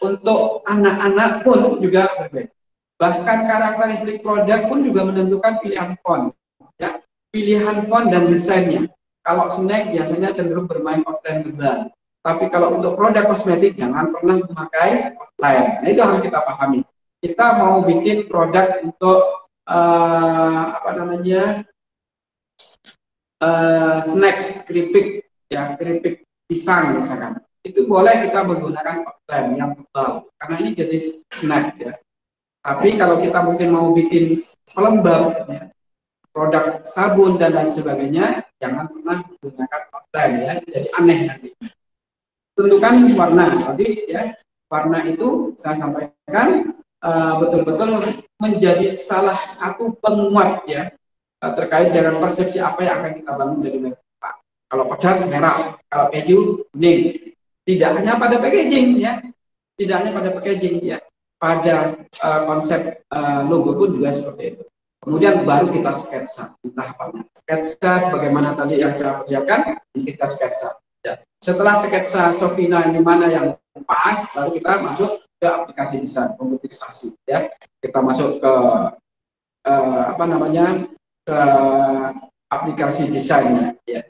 Untuk anak-anak pun juga berbeda. Bahkan karakteristik produk pun juga menentukan pilihan font, ya, pilihan font dan desainnya. Kalau snack biasanya cenderung bermain outline tebal. Tapi kalau untuk produk kosmetik jangan pernah memakai outline. Nah, itu harus kita pahami. Kita mau bikin produk untuk snack keripik, ya, keripik pisang misalkan. Itu boleh kita menggunakan outline yang tebal karena ini jenis snack ya. Tapi kalau kita mungkin mau bikin pelembab, ya, produk sabun dan lain sebagainya, jangan pernah menggunakan outline ya, jadi aneh nanti. Tentukan warna, tadi ya, warna itu saya sampaikan betul-betul menjadi salah satu penguat ya terkait dengan persepsi apa yang akan kita bangun dari merek. Kalau pedas merah, kalau keju kuning. Tidak hanya pada packaging ya, tidak hanya pada packaging ya, pada konsep logo pun juga seperti itu. Kemudian baru kita sketsa tahapannya. Sketsa sebagaimana tadi yang saya kerjakan, kita sketsa. Ya. Setelah sketsa Sofina ini mana yang pas, baru kita masuk ke aplikasi desain komputerisasi. Ya, kita masuk ke ke aplikasi desainnya. Ya.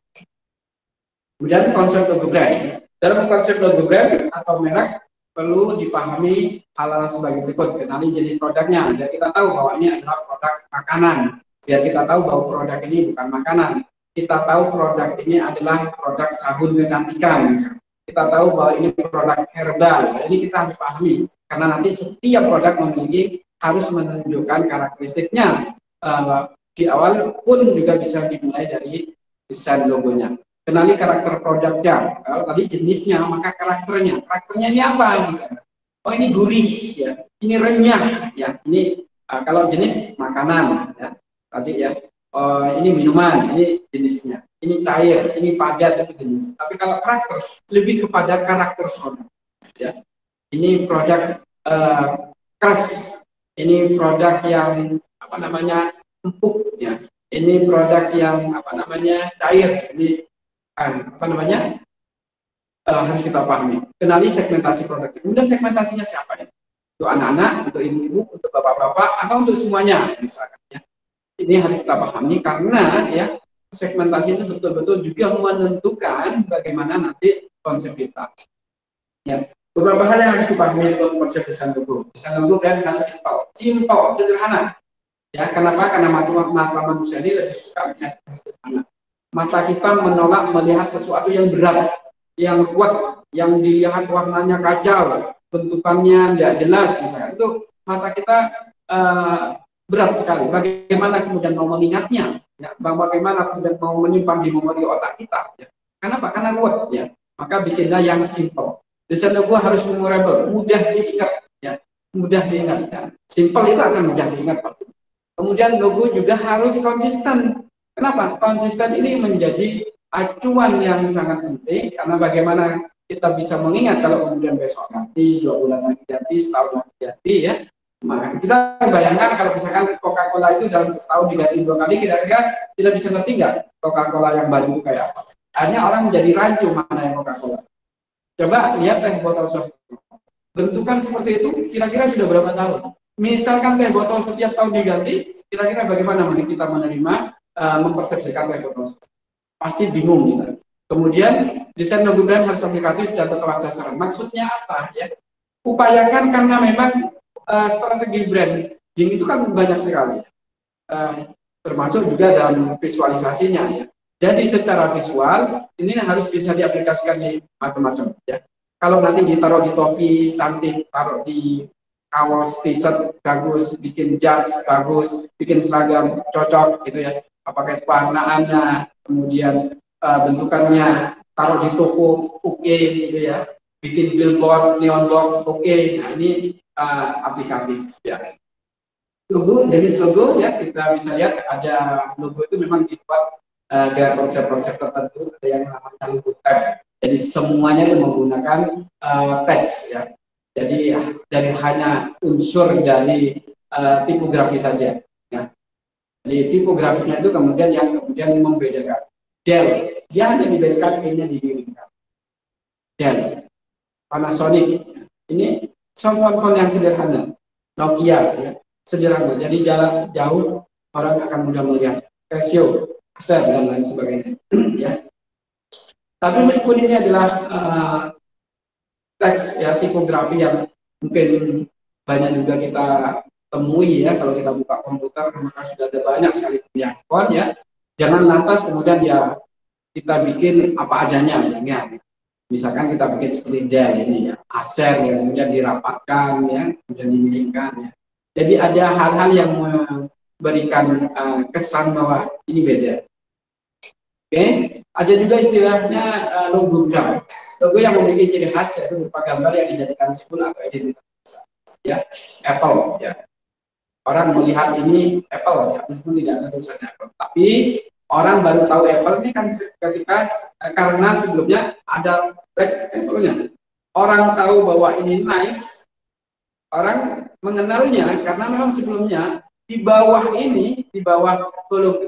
Kemudian konsep logo brand. Dalam konsep logo brand atau merek, perlu dipahami hal sebagai berikut. Kenali jenis produknya, biar kita tahu bahwa ini adalah produk makanan. Biar kita tahu bahwa produk ini bukan makanan. Kita tahu produk ini adalah produk sabun kecantikan. Kita tahu bahwa ini produk herbal. Ini kita harus pahami. Karena nanti setiap produk memiliki harus menunjukkan karakteristiknya. Di awal pun juga bisa dimulai dari desain logonya. Kenali karakter produknya. Kalau tadi jenisnya, maka karakternya. Karakternya ini apa? Misalnya. Oh, ini gurih, ya. Ini renyah, ya. Ini kalau jenis makanan, ya. Tadi ya. Ini minuman, ini jenisnya. Ini cair, ini padat, itu jenis. Tapi kalau karakter lebih kepada karakter produk, ya. Ini produk keras. Ini produk yang apa namanya empuk, ya. Ini produk yang apa namanya cair. Ini apa namanya harus kita pahami. Kenali segmentasi produk. Kemudian segmentasinya siapa ya? Untuk anak-anak, untuk ibu-ibu, untuk bapak-bapak, atau untuk semuanya misalkan. Ya. Ini harus kita pahami karena ya segmentasi itu betul-betul juga menentukan bagaimana nanti konsep kita. Ya. Beberapa hal yang harus dipahami dalam konsep desain logo. Desain logo kan harus simpel, sederhana. Ya, kenapa? Karena mata manusia ini lebih suka melihat sederhana. Mata kita menolak melihat sesuatu yang berat, yang kuat, yang dilihat warnanya kacau, bentukannya tidak jelas, misalnya. Itu mata kita berat sekali. Bagaimana kemudian mau mengingatnya? Ya, bagaimana kemudian mau menyimpan di memori otak kita? Ya. Kenapa? Karena kuat. Ya. Maka bikinlah yang simple. Desain logo harus memorable, mudah diingat, ya, mudah diingat. Ya. Simple itu akan mudah diingat pasti. Kemudian logo juga harus konsisten. Kenapa? Konsisten ini menjadi acuan yang sangat penting karena bagaimana kita bisa mengingat kalau kemudian besok ganti, 2 bulan lagi ganti, setahun lagi ganti, ya. Nah, kita bayangkan kalau misalkan Coca-Cola itu dalam setahun diganti 2 kali, kira-kira kita bisa ngerti nggak Coca-Cola yang baru itu kayak apa? Akhirnya orang menjadi rancu mana yang Coca-Cola. Coba lihat teh botol soft. Bentukan seperti itu kira-kira sudah berapa tahun? Misalkan teh botol setiap tahun diganti, kira-kira bagaimana kita menerima, mempersepsikan teh botol? Pasti bingung kita. Kemudian desain logo brand harus aplikatif dan tepat sasaran. Maksudnya apa? Ya, upayakan karena memang strategi branding itu kan banyak sekali, termasuk juga dalam visualisasinya. Ya. Jadi secara visual ini harus bisa diaplikasikan di macam-macam. Ya. Kalau nanti ditaruh di topi cantik, taruh di kaos t-shirt bagus, bikin jas bagus, bikin seragam cocok gitu ya. Pakai warnaannya, kemudian bentukannya, taruh di toko oke, gitu ya. Bikin billboard, neon box oke. Nah ini aplikatif ya. Logo, jenis logo ya kita bisa lihat ada logo itu memang dibuat dari konsep-konsep tertentu, ada yang namanya logo tag. Jadi semuanya itu menggunakan teks ya. Jadi dari hanya unsur dari tipografi saja. Ya. Jadi tipografinya itu kemudian yang membedakan. Dell, dia hanya dibedakan ini digiringkan. Dell, Panasonic, ini smartphone yang sederhana. Nokia, ya, sederhana. Jadi jalan jauh orang akan mudah melihat. Casio, Acer dan lain sebagainya. Ya. Tapi meskipun ini adalah teks ya tipografi yang mungkin banyak juga kita temui ya kalau kita buka komputer, maka sudah ada banyak sekali pilihan font ya. Jangan lantas kemudian ya kita bikin apa adanya ya. Misalkan kita bikin seperti Dell ini ya, Acer yang kemudian dirapatkan ya, kemudian dimiringkan ya. Jadi ada hal-hal yang memberikan kesan bahwa ini beda. Oke, ada juga istilahnya logo brand. Logo yang memiliki ciri khas yaitu berupa gambar yang dijadikan simbol atau identitas. Ya, Apple ya. Orang melihat ini Apple ya, meskipun tidak ada tulisan Apple. Tapi orang baru tahu Apple ini kan ketika karena sebelumnya ada teks Apple-nya. Orang tahu bahwa ini Nike, orang mengenalnya karena memang sebelumnya di bawah ini, di bawah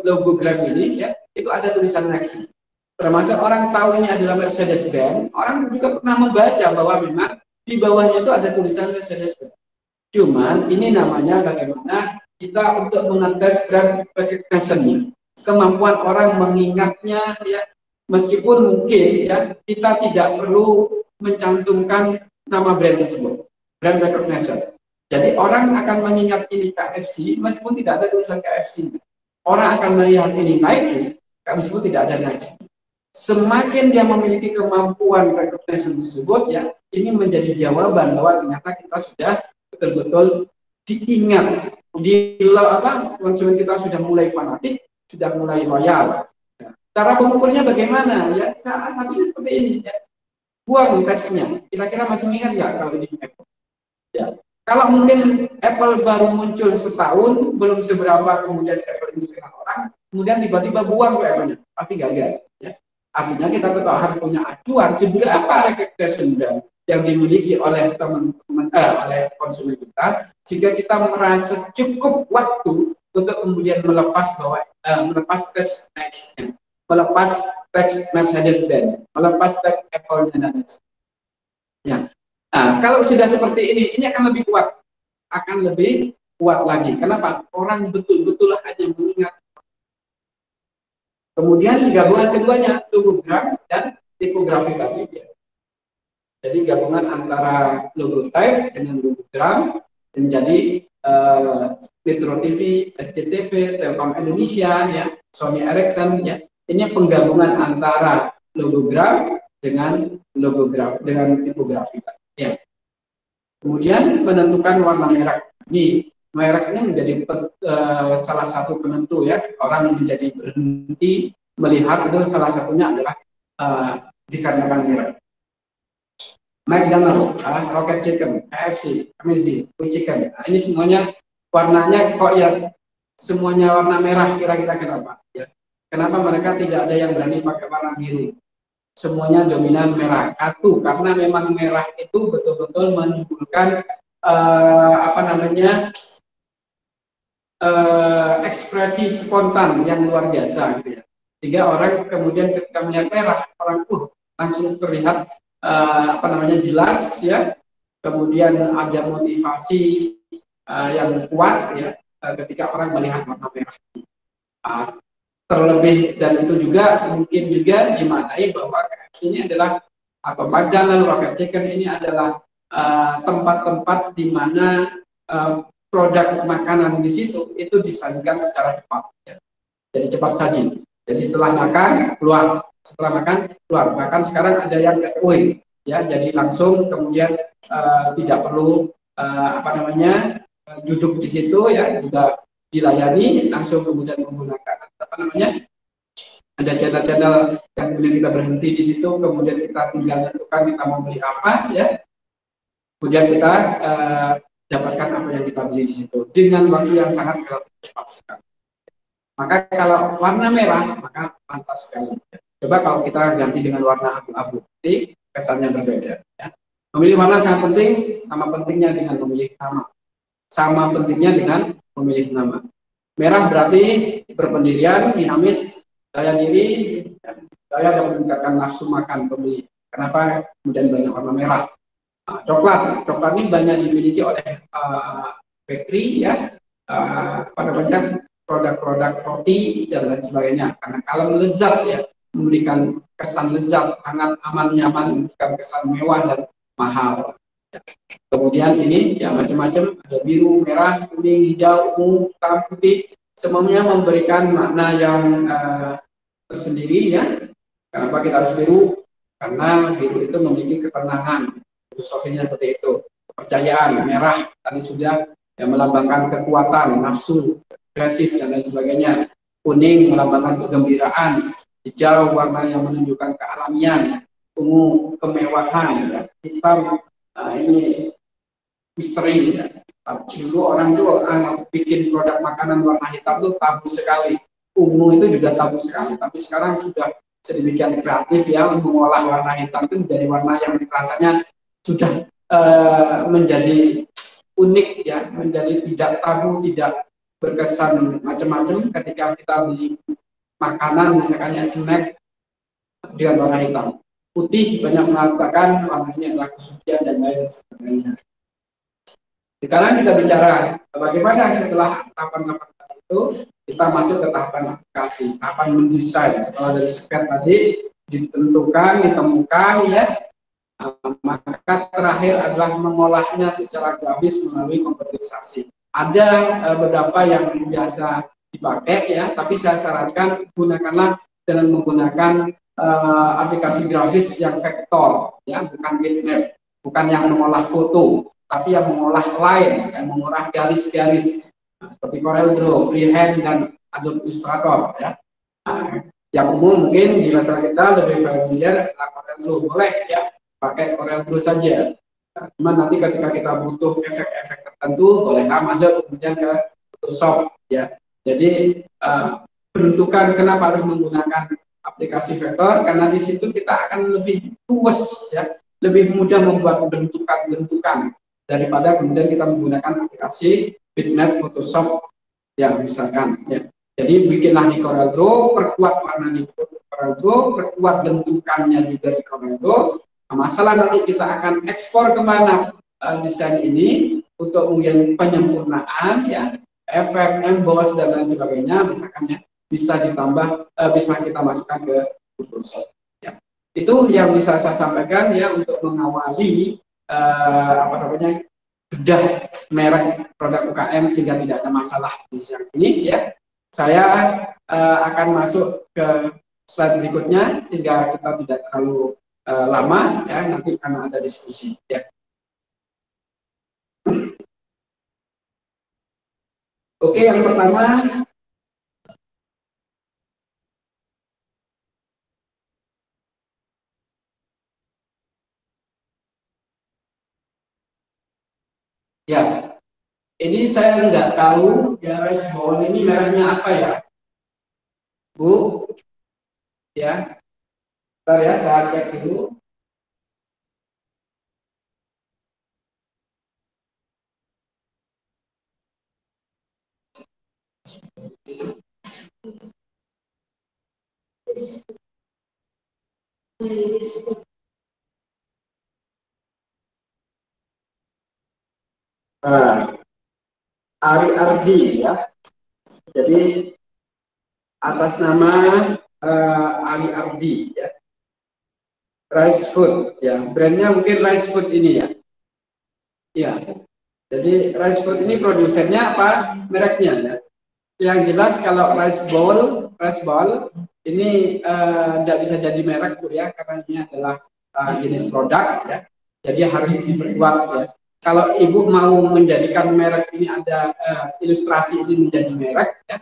logo brand ini ya, itu ada tulisan Nike. Termasuk orang tahu ini adalah Mercedes-Benz, orang juga pernah membaca bahwa memang di bawahnya itu ada tulisan Mercedes-Benz. Cuman ini namanya bagaimana kita untuk mengetes brand recognition-nya, kemampuan orang mengingatnya ya, meskipun mungkin ya kita tidak perlu mencantumkan nama brand tersebut, brand recognition. Jadi orang akan mengingat ini KFC meskipun tidak ada tulisan KFC. Orang akan melihat ini Nike meskipun tidak ada Nike. Semakin dia memiliki kemampuan recognition tersebut, ya, ini menjadi jawaban bahwa ternyata kita sudah betul-betul diingat. Konsumen kita sudah mulai fanatik, sudah mulai loyal. Cara pengukurnya bagaimana? Ya, salah satunya seperti ini. Ya. Buang teksnya. Kira-kira masih ingat nggak kalau ini Apple? Ya. Kalau mungkin Apple baru muncul setahun, belum seberapa kemudian Apple ini dikenal orang, kemudian tiba-tiba buang ke Apple-nya, pasti gagal. Ya. Artinya kita tetap harus punya acuan seberapa recognition brand yang dimiliki oleh teman-teman, oleh konsumen kita, sehingga kita merasa cukup waktu untuk kemudian melepas teks Nike, melepas teks Mercedes-Benz, melepas teks Apple dan lain-lain. Ya. Nah, kalau sudah seperti ini akan lebih kuat lagi. Kenapa? Orang betul-betul hanya mengingat. Kemudian gabungan keduanya, logogram dan tipografi tadi. Ya. Jadi gabungan antara logotype dengan logogram menjadi Metro TV, SCTV, Telkom Indonesia, ya, Sony Ericsson, ya. Ini penggabungan antara logogram dengan tipografi. Ya. Kemudian menentukan warna merek. Ini mereknya menjadi salah satu penentu, ya. Orang menjadi berhenti melihat, itu salah satunya adalah dikarenakan merek. McDonald's, Rocket Chicken, KFC, Amazing, Chicken. Nah, ini semuanya warnanya kok ya semuanya warna merah, kira-kira kenapa? Ya. Kenapa mereka tidak ada yang berani pakai warna biru? Semuanya dominan merah. Karena memang merah itu betul-betul menimbulkan ekspresi spontan yang luar biasa, gitu ya. Sehingga orang kemudian ketika melihat merah, orang langsung terlihat jelas, ya. Kemudian ada motivasi yang kuat, ya, ketika orang melihat warna merah. Terlebih dan itu juga mungkin juga dimaknai bahwa ini adalah atau McDonald's, Rocket Chicken ini adalah tempat-tempat di mana produk makanan di situ itu disajikan secara cepat, ya. Jadi cepat saji. Jadi setelah makan keluar, bahkan sekarang ada yang take away, ya. Jadi langsung kemudian tidak perlu duduk di situ, ya, juga dilayani langsung, kemudian menggunakan ada channel-channel yang kemudian kita berhenti di situ, kemudian kita tinggal tentukan kita mau beli apa, ya. Kemudian kita dapatkan apa yang kita beli di situ dengan waktu yang sangat cepat sekali. Maka kalau warna merah maka pantas sekali. Coba kalau kita ganti dengan warna abu-abu, kesannya berbeda. Ya. Memilih warna sangat penting, sama pentingnya dengan memilih nama. Sama pentingnya dengan memilih nama. Merah berarti berpendirian, dinamis, daya diri, saya dapat meningkatkan nafsu makan pembeli. Kenapa kemudian banyak warna merah? Coklat ini banyak dimiliki oleh bakery, ya, produk-produk roti dan lain sebagainya. Karena kalau lezat, ya, memberikan kesan lezat, hangat, aman, nyaman, memberikan kesan mewah dan mahal. Ya. Kemudian ini ya macam-macam, ada biru, merah, kuning, hijau, ungu, hitam, putih, semuanya memberikan makna yang tersendiri, ya. Kenapa kita harus biru? Karena biru itu memiliki ketenangan. Filosofinya seperti itu. Kepercayaan. Merah tadi sudah yang melambangkan kekuatan, nafsu, agresif dan lain sebagainya. Kuning melambangkan kegembiraan. Hijau warna yang menunjukkan kealamian. Ungu kemewahan. Ya. Hitam ini misteri. Ya. Dulu orang itu bikin produk makanan warna hitam itu tabu sekali. Ungu itu juga tabu sekali. Tapi sekarang sudah sedemikian kreatif, ya, mengolah warna hitam itu menjadi warna yang rasanya sudah menjadi unik, ya, menjadi tidak tabu, tidak berkesan macam-macam ketika kita beli makanan, misalnya snack dengan warna hitam. Putih banyak mengatakan warnanya adalah kesucian dan lain sebagainya. Sekarang kita bicara bagaimana setelah tahapan-tahapan itu kita masuk ke tahapan aplikasi, tahapan mendesain. Setelah dari spek tadi ditentukan, ditemukan, ya. Maka terakhir adalah mengolahnya secara grafis melalui komputerisasi. Ada beberapa yang biasa dipakai ya, tapi saya sarankan gunakanlah dengan menggunakan aplikasi grafis yang vektor, ya, bukan bitmap, bukan yang mengolah foto, tapi yang mengolah line, yang mengolah garis-garis seperti CorelDRAW, Freehand, dan Adobe Illustrator. Ya. Yang umum mungkin di masyarakat kita lebih familiar CorelDRAW, boleh ya pakai CorelDRAW saja. Cuma nanti ketika kita butuh efek-efek tertentu, bolehlah masuk kemudian ke Photoshop. Ya. Jadi bentukan kenapa harus menggunakan aplikasi vektor, karena di situ kita akan lebih luas, ya, lebih mudah membuat bentukan-bentukan daripada kemudian kita menggunakan aplikasi bitmap, Photoshop yang misalkan. Ya. Jadi bikinlah di CorelDRAW, perkuat warna di CorelDRAW, perkuat bentukannya juga di CorelDRAW. Nah, masalah nanti kita akan ekspor kemana desain ini untuk kemudian penyempurnaan, ya, efek, emboss dan lain sebagainya, misalkan ya. Bisa ditambah, bisa kita masukkan ke Photoshop. Ya. Itu yang bisa saya sampaikan ya untuk mengawali bedah merek produk UKM sehingga tidak ada masalah di siang ini. Ya, saya akan masuk ke slide berikutnya sehingga kita tidak terlalu lama ya nanti karena ada diskusi. Ya. Oke, yang pertama. Ya, ini saya nggak tahu ya Ricebone ini mereknya apa ya, Bu? Ya, bentar ya saya cek dulu. Ari Ardi ya. Jadi atas nama Ari Ardi ya. Rice Food ya. Brandnya mungkin Rice Food ini ya. Ya. Jadi Rice Food ini produsennya apa? Mereknya ya. Yang jelas kalau Rice Bowl ini tidak bisa jadi merek Bu ya, karena ini adalah jenis produk ya. Jadi harus diperkuat ya. Kalau Ibu mau menjadikan merek ini ada ilustrasi ini menjadi merek, ya,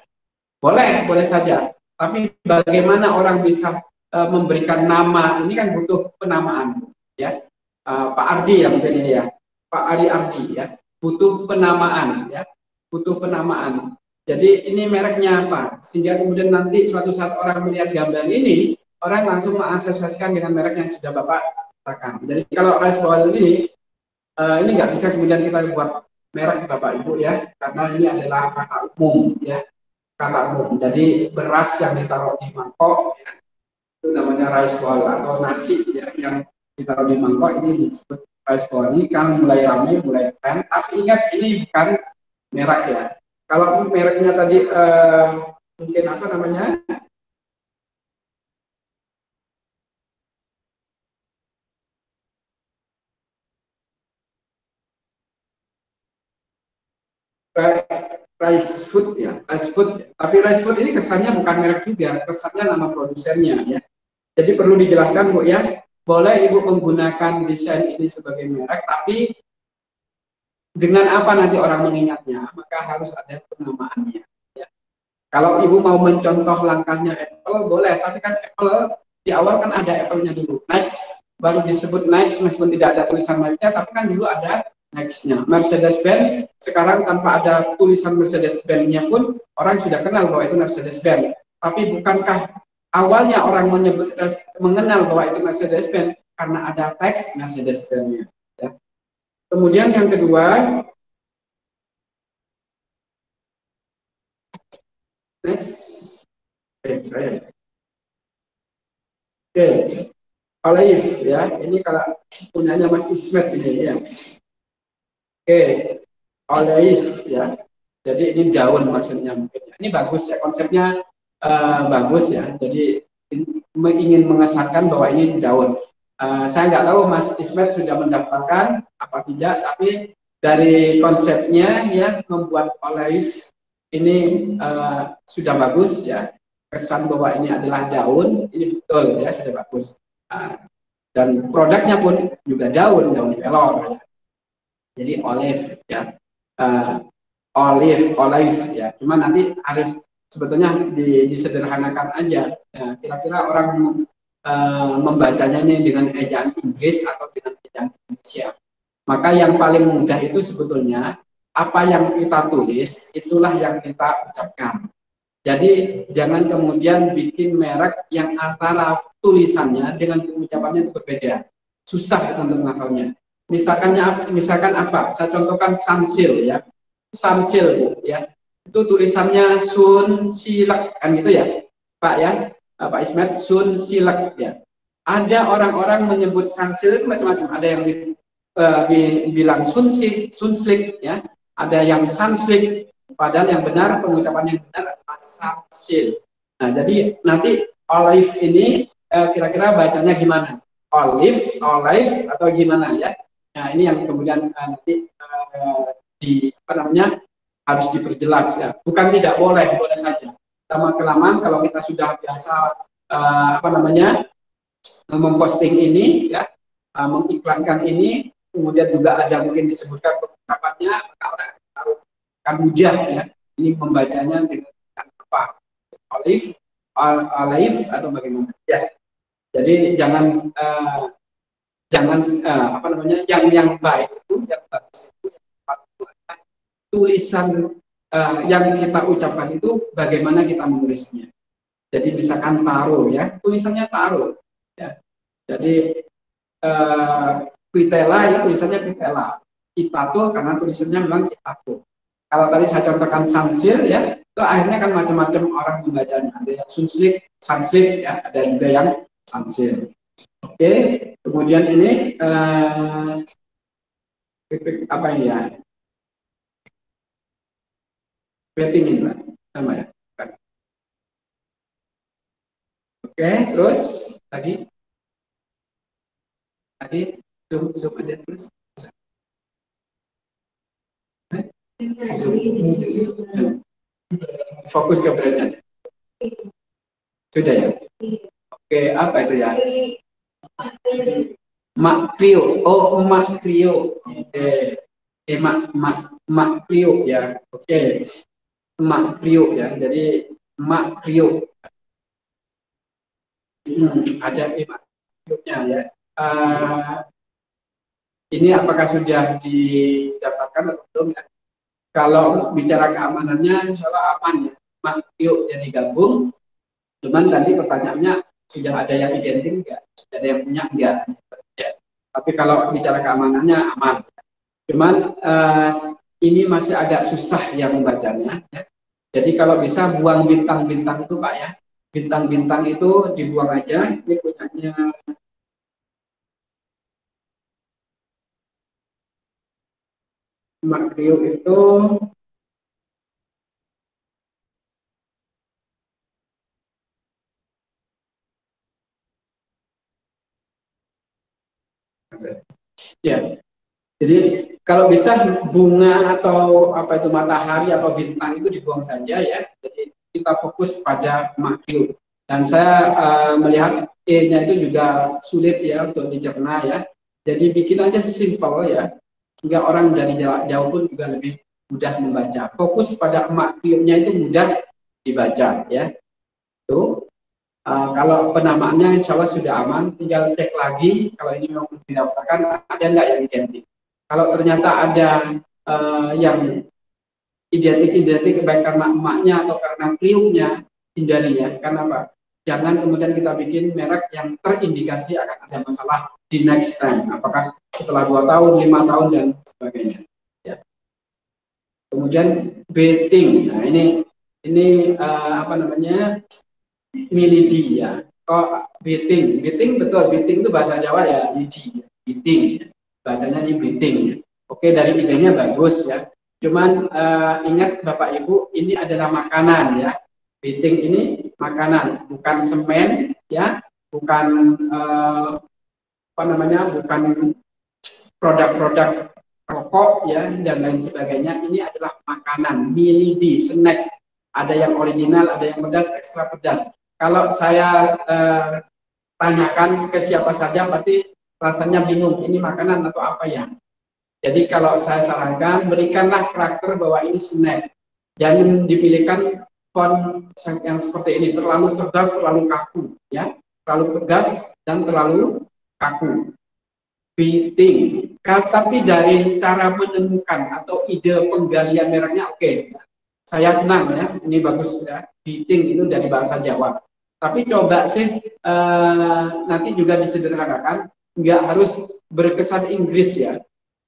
boleh saja. Tapi bagaimana orang bisa memberikan nama ini kan butuh penamaan, ya. Pak Ardi ya mungkin ini ya, Pak Ari Ardi ya, butuh penamaan, ya, butuh penamaan. Jadi ini mereknya apa? Sehingga kemudian nanti suatu saat orang melihat gambar ini, orang langsung mengasosiasikan dengan merek yang sudah Bapak katakan. Jadi kalau Rice Bowl ini nggak bisa kemudian kita buat merek Bapak Ibu ya, karena ini adalah kata umum ya, kata umum. Jadi beras yang ditaruh di mangkok ya, itu namanya rice bowl atau nasi ya, yang ditaruh di mangkok ini disebut rice bowl. Ini kan mulai ramai, mulai tren, tapi ingat ini bukan merek ya. Kalau mereknya tadi mungkin apa namanya? Rice Food ya, Rice Food. Tapi Rice Food ini kesannya bukan merek juga, kesannya nama produsennya ya. Jadi perlu dijelaskan Bu ya, boleh Ibu menggunakan desain ini sebagai merek, tapi dengan apa nanti orang mengingatnya, maka harus ada penamaannya. Ya. Kalau Ibu mau mencontoh langkahnya Apple boleh, tapi kan Apple di awal kan ada Apple-nya dulu, Nike baru disebut Nike meskipun tidak ada tulisan Nike-nya, tapi kan dulu ada Next-nya. Mercedes-Benz sekarang tanpa ada tulisan Mercedes-Benz-nya pun orang sudah kenal bahwa itu Mercedes-Benz. Tapi bukankah awalnya orang mengenal bahwa itu Mercedes-Benz karena ada teks Mercedes-Benz-nya. Ya. Kemudian yang kedua, next, Olive ya, ini kalau punyanya Mas Ismet ini ya. Olive ya. Jadi ini daun maksudnya mungkin. Ini bagus ya, konsepnya bagus ya. Jadi ingin mengesankan bahwa ini daun. Saya nggak tahu Mas Ismet sudah mendaftarkan apa tidak, tapi dari konsepnya ya membuat olive ini sudah bagus ya, kesan bahwa ini adalah daun, ini betul ya, sudah bagus. Dan produknya pun juga daun kelor ya. Jadi olive ya, olive ya. Cuma nanti harus sebetulnya disederhanakan aja. Ya, kira-kira orang membacanya ini dengan ejaan Inggris atau dengan ejaan Indonesia. Maka yang paling mudah itu sebetulnya apa yang kita tulis itulah yang kita ucapkan. Jadi jangan kemudian bikin merek yang antara tulisannya dengan pengucapannya itu berbeda. Susah untuk menghafalnya. Misalkan apa? Saya contohkan Sunsil ya. Sunsil ya. Itu tulisannya Sun Silek kan gitu ya. Pak ya. Pak Ismet Sun Silek ya. Ada orang-orang menyebut Sunsil itu macam-macam. Ada yang bilang Sunslik ya. Ada yang Sunslik. Padahal yang benar, pengucapan yang benar adalah Sunsil. Nah, jadi nanti olive ini kira-kira bacanya gimana? Olive atau gimana ya? Nah, ini yang kemudian nanti harus diperjelas ya. Bukan tidak boleh, boleh saja. Lama-kelamaan kalau kita sudah biasa memposting ini ya, mengiklankan ini, kemudian juga ada mungkin disebutkan pengucapannya, maka akan mudah ya ini membacanya dengan apa, olive atau bagaimana ya. Jadi jangan yang baik itu, yang bagus itu, tulisan yang kita ucapkan itu bagaimana kita menulisnya. Jadi misalkan taruh ya, tulisannya taruh ya. Jadi Quitela ya, tulisannya Quitela. Kita tuh karena tulisannya memang kita tuh. Kalau tadi saya contohkan Sunsil ya, itu akhirnya kan macam-macam orang membacanya. Ada yang Sunslik ya, ada juga yang Sunsil. Oke, kemudian ini apa ini ya? Betting ini lah, sama ya. Oke, terus tadi zoom aja terus. Fokus ke brandnya. Sudah ya? Oke, apa itu ya? Makrio. Oh, Makrio. Oke. Makrio ya. Oke. Makrio ya. Jadi Makrio. Ada Makrio-nya ya. Ini apakah sudah didaftarkan atau belum ya? Kalau bicara keamanannya, insya Allah aman ya. Makrio yang digabung. Cuman tadi pertanyaannya sudah ada yang identik enggak? Sudah ada yang punya enggak? Ya. Tapi kalau bicara keamanannya aman. Cuman ini masih agak susah yang membacanya. Ya. Jadi kalau bisa buang bintang-bintang itu Pak ya. Bintang-bintang itu dibuang aja. Ini punyanya Makrio itu ya. Jadi kalau bisa bunga atau apa itu matahari atau bintang itu dibuang saja ya. Jadi kita fokus pada Makrio. Dan saya melihat E-nya itu juga sulit ya untuk dicerna ya. Jadi bikin aja simple ya. Sehingga orang dari jauh pun juga lebih mudah membaca. Fokus pada Makrio-nya itu mudah dibaca ya. Tuh. Kalau penamaannya insya Allah sudah aman, tinggal cek lagi kalau ini mau didaftarkan ada nggak yang identik. Kalau ternyata ada yang identik baik karena emaknya atau karena kriuknya, hindari ya. Karena apa? Jangan kemudian kita bikin merek yang terindikasi akan ada masalah di next time. Apakah setelah 2 tahun, 5 tahun dan sebagainya. Ya. Kemudian betting. Nah ini apa namanya? Milidi ya. Oh, betting betul. Betting itu bahasa Jawa ya, lidi. Betting. Bacanya ini betting. Oke, dari idenya bagus ya. Cuman ingat Bapak Ibu, ini adalah makanan ya. Betting ini makanan, bukan semen ya, bukan bukan produk-produk rokok ya dan lain sebagainya. Ini adalah makanan, milidi, snack. Ada yang original, ada yang pedas, ekstra pedas. Kalau saya tanyakan ke siapa saja, berarti rasanya bingung, ini makanan atau apa ya? Jadi kalau saya sarankan, berikanlah karakter bahwa ini snack. Jangan dipilihkan font yang seperti ini, terlalu tegas, terlalu kaku, ya, terlalu tegas dan terlalu kaku. Beating, tapi dari cara menemukan atau ide penggalian mereknya, oke. Saya senang ya, ini bagus ya. Beating itu dari bahasa Jawa. Tapi coba sih nanti juga disederhanakan, nggak harus berkesan Inggris ya.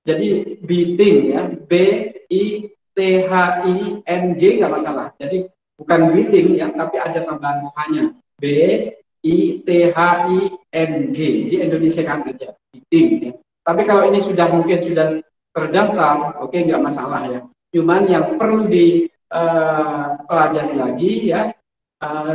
Jadi beating ya, B-I-T-H-I-N-G nggak masalah. Jadi bukan beating ya, tapi ada tambahan hanya B-I-T-H-I-N-G. Di Indonesia kan aja beating ya. Tapi kalau ini mungkin sudah terdaftar, oke, nggak masalah ya. Cuman yang perlu dipelajari lagi ya,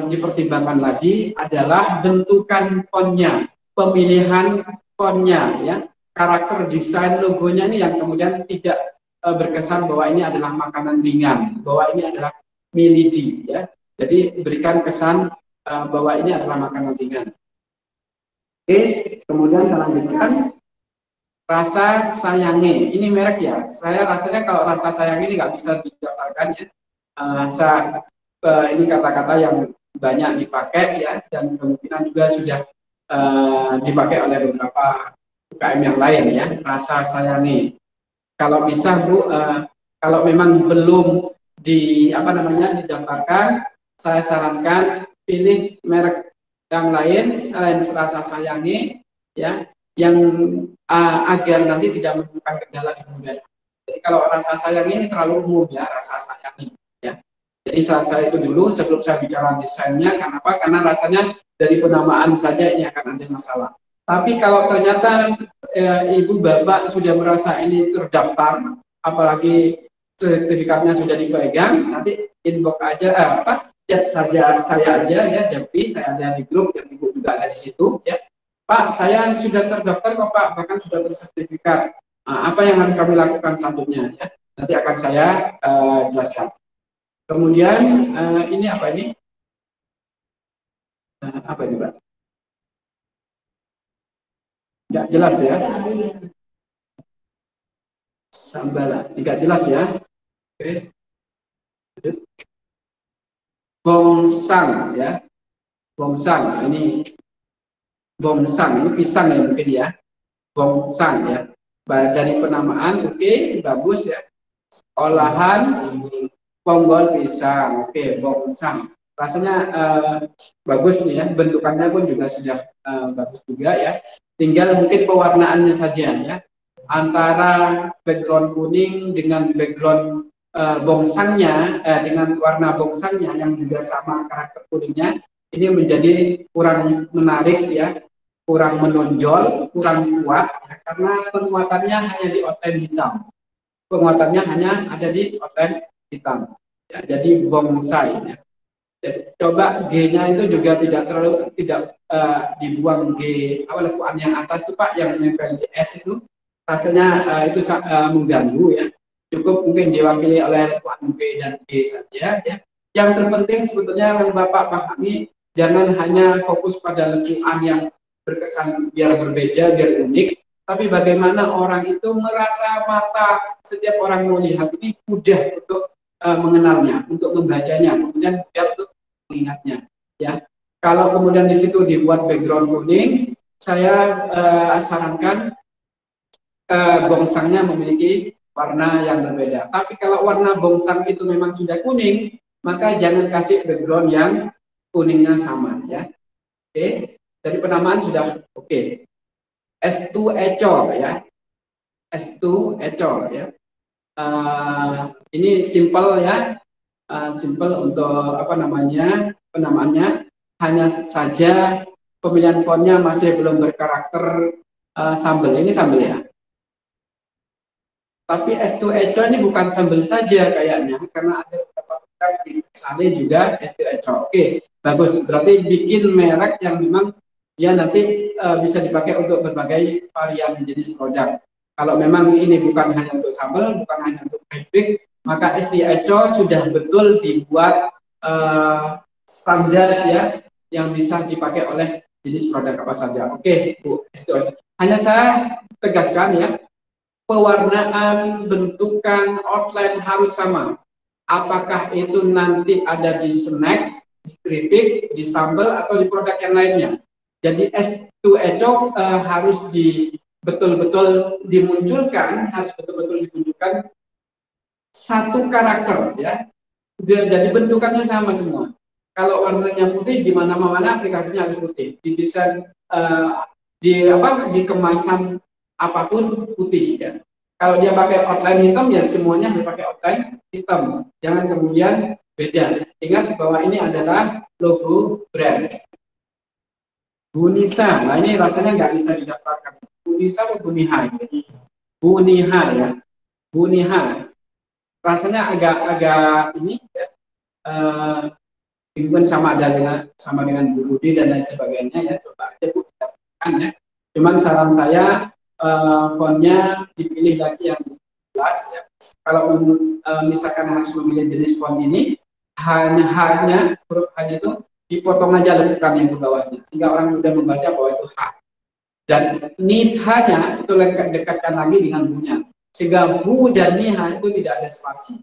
dipertimbangkan lagi adalah bentukan fontnya, pemilihan fontnya ya. Karakter desain logonya ini yang kemudian tidak berkesan bahwa ini adalah makanan ringan, bahwa ini adalah milidi ya. Jadi berikan kesan bahwa ini adalah makanan ringan. Oke, kemudian saya lanjutkan rasa sayangi. Ini merek ya. Saya rasanya kalau rasa sayangi ini nggak bisa didaftarkan ya. Ini kata-kata yang banyak dipakai ya, dan kemungkinan juga sudah dipakai oleh beberapa UKM yang lain ya, rasa sayangi. Kalau bisa Bu, kalau memang belum didaftarkan, saya sarankan pilih merek yang lain selain rasa sayangi ya, yang agar nanti tidak menimbulkan kendala di kemudian. Jadi kalau rasa sayangi ini terlalu umum ya, rasa sayangi ya. Jadi saat saya itu dulu sebelum saya bicara desainnya, kenapa? Karena rasanya dari penamaan saja ini akan ada masalah. Tapi kalau ternyata ibu bapak sudah merasa ini terdaftar, apalagi sertifikatnya sudah dipegang, nanti inbox aja, chat saja saya aja ya, jadi saya ada di grup dan ibu juga ada di situ ya. Pak, saya sudah terdaftar kok Pak, bahkan sudah bersertifikat. Apa yang harus kami lakukan selanjutnya ya? Nanti akan saya jelaskan. Kemudian ini apa ini? Apa ini Pak? Nggak jelas ya, sambal tidak jelas ya. Oke. Bongsang ya, bongsang ini pisang ya mungkin ya, bongsang ya. Dari penamaan oke, bagus ya. Olahan ponggol pisang, oke, bongsang. Rasanya bagus nih ya, bentukannya pun juga sudah bagus juga ya. Tinggal mungkin pewarnaannya saja ya, antara background kuning dengan background bongsangnya, dengan warna bongsangnya yang juga sama karakter kuningnya, ini menjadi kurang menarik ya, kurang menonjol, kurang kuat ya, karena penguatannya hanya di outline hitam. Penguatannya hanya ada di outline hitam. Ya, jadi bongsai ya. Jadi, coba G-nya itu juga tidak dibuang G lekuan yang atas itu Pak, yang nempel di S itu rasanya itu mengganggu ya. Cukup mungkin diwakili oleh lekuan B dan G saja ya. Yang terpenting sebetulnya yang Bapak pahami, jangan hanya fokus pada lekuan yang berkesan biar berbeda, biar unik, tapi bagaimana orang itu merasa mata setiap orang melihat ini mudah untuk mengenalnya, untuk membacanya, kemudian mudah untuk mengingatnya. Ya, kalau kemudian di situ dibuat background kuning, saya sarankan bongsangnya memiliki warna yang berbeda. Tapi kalau warna bongsang itu memang sudah kuning, maka jangan kasih background yang kuningnya sama. Ya, oke. Dari penamaan sudah oke. S2 ecol ya, S2 ecol ya. Ini simple ya, simple untuk penamaannya, hanya saja pemilihan fontnya masih belum berkarakter sambal. Ini sambal ya, tapi S2 Eco ini bukan sambal saja kayaknya, karena ada beberapa produk di sana juga S2 Eco. Oke, bagus, berarti bikin merek yang memang dia nanti bisa dipakai untuk berbagai varian jenis produk. Kalau memang ini bukan hanya untuk sambal, bukan hanya untuk keripik, maka SD Eco sudah betul dibuat standar ya, yang bisa dipakai oleh jenis produk apa saja. Oke, Bu SD Eco. Hanya saya tegaskan ya, pewarnaan, bentukan, outline harus sama. Apakah itu nanti ada di snack, di keripik, di sambal, atau di produk yang lainnya. Jadi S2ECO harus betul-betul dimunculkan, satu karakter ya. Jadi bentukannya sama semua. Kalau warnanya putih, di mana-mana aplikasinya harus putih. Di desain di kemasan apapun putih ya. Kalau dia pakai outline hitam ya semuanya harus pakai outline hitam. Jangan kemudian beda. Ingat bahwa ini adalah logo brand. Bunisa, nah ini rasanya nggak bisa didaftarkan. Bunisa atau Buniha? Buniha ya. Buniha. Rasanya agak ini ya, mungkin sama dengan Bu Budi dan lain sebagainya ya. Coba aja Bu didaftarkan ya. Cuman saran saya fontnya dipilih lagi yang jelas ya. Kalau misalkan harus memilih jenis font ini, hanya huruf hanya itu dipotong aja lekukan yang ke bawahnya sehingga orang mudah membaca bahwa itu H. Dan nishanya itu dekatkan lagi dengan bunya sehingga bu dan niha itu tidak ada spasi.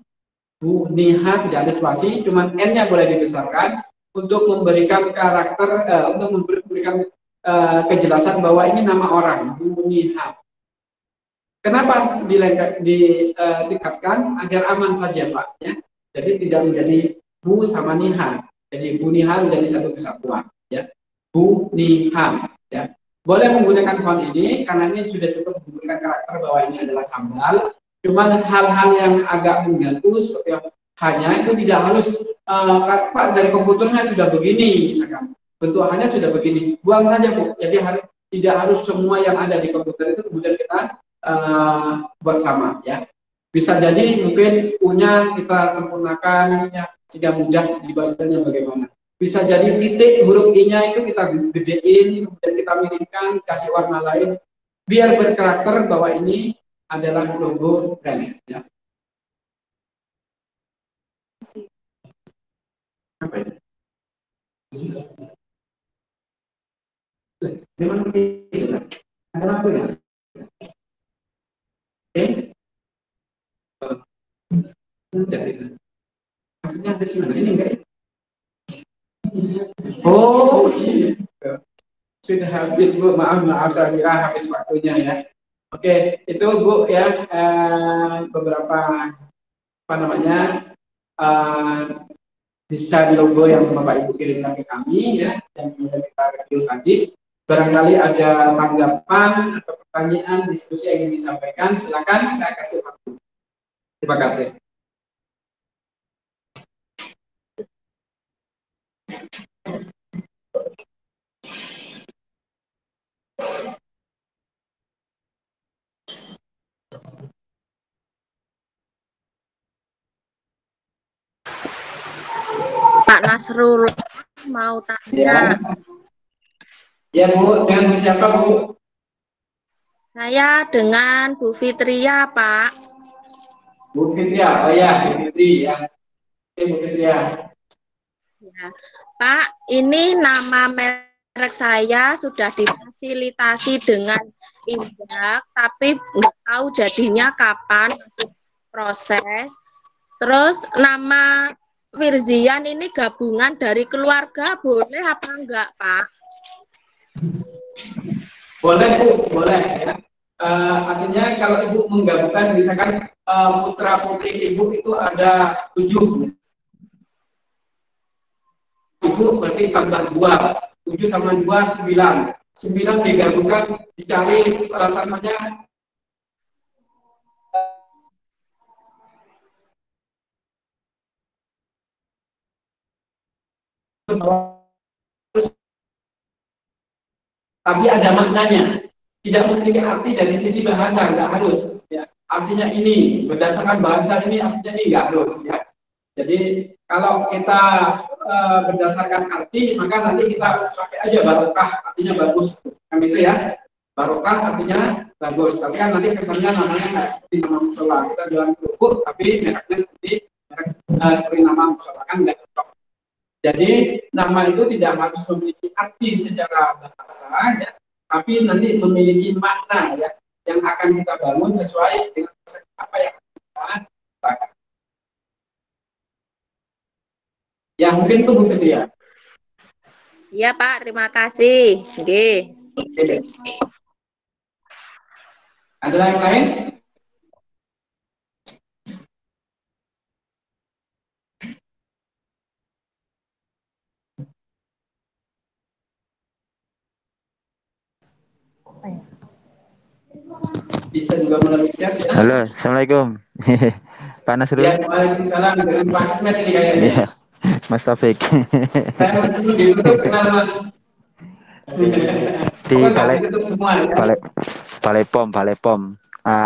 Bu niha tidak ada spasi, cuman n-nya boleh dibesarkan untuk memberikan karakter, untuk memberikan kejelasan bahwa ini nama orang, Buniha. Kenapa didekatkan? Agar aman saja Pak ya. Jadi tidak menjadi Bu sama Niha. Jadi Buniha menjadi satu kesatuan ya. Buniha ya. Boleh menggunakan font ini karena ini sudah cukup memberikan karakter bahwa ini adalah sambal. Cuman hal-hal yang agak mengganggu seperti hanya itu tidak harus Pak dari komputernya sudah begini misalkan. Bentukannya sudah begini, buang saja Bu. Jadi tidak harus semua yang ada di komputer itu kemudian kita buat sama ya. Bisa jadi mungkin punya kita sempurnakan ya, sehingga mudah dibacanya bagaimana. Bisa jadi titik huruf I-nya itu kita gedein, kemudian kita miringkan, kasih warna lain, biar berkarakter bahwa ini adalah logo brand ya. Apa ini? Memang tidak ada apa ya? Maksudnya ada sih ini enggak ya? Oh iya. Sudah habis Bu, maaf saya kira habis waktunya ya. Oke, itu Bu ya beberapa apa namanya desain logo yang Bapak Ibu kirimkan ke kami ya, yang sudah kita review tadi. Barangkali ada tanggapan atau pertanyaan, diskusi yang ingin disampaikan, silakan saya kasih waktu. Terima kasih. Pak Nasrul mau tanya. Ya Bu, dengan Bu siapa Bu? Saya dengan Bu Fitria Pak. Bu Fitria, oh ya Bu Fitri ya. Oke Bu Fitria. Ya. Pak, ini nama merek saya sudah difasilitasi dengan Indak, tapi nggak tahu jadinya kapan, masih proses. Terus nama Firzian ini gabungan dari keluarga, boleh apa enggak Pak? Boleh Bu, boleh ya. Artinya kalau Ibu menggabungkan misalkan putra putri Ibu itu ada 7. Ibu berarti tambah 2. 7 sama 2, 9. 9 digabungkan, dicari apa namanya tapi ada maknanya, tidak memiliki arti dari sisi bahasa, nggak harus ya. Artinya ini berdasarkan bahasa ini, artinya ini nggak harus ya. Jadi kalau kita berdasarkan arti, maka nanti kita pakai aja barokah, artinya bagus. Kan itu ya. Barokah artinya bagus. Tapi kan nanti kesannya namanya nggak seperti nama musola. Kita jualan kerupuk, tapi mereknya seperti nama musola, kan nggak cocok. Jadi nama itu tidak harus memiliki arti secara bahasa, ya, tapi nanti memiliki makna ya yang akan kita bangun sesuai dengan apa yang kita lakukan. Ya mungkin itu Bu Fitri ya. Iya Pak, terima kasih. Oke. Ada yang lain? Bisa juga melalui chat ya. Halo, Assalamualaikum. Pak Nasrul. Ya, waalaikumsalam. Dengan Pak Ismet ini kayaknya. Ya, Mas Taufik. Saya masih di YouTube kenal Mas. Di Balai semua, ya? Balai POM.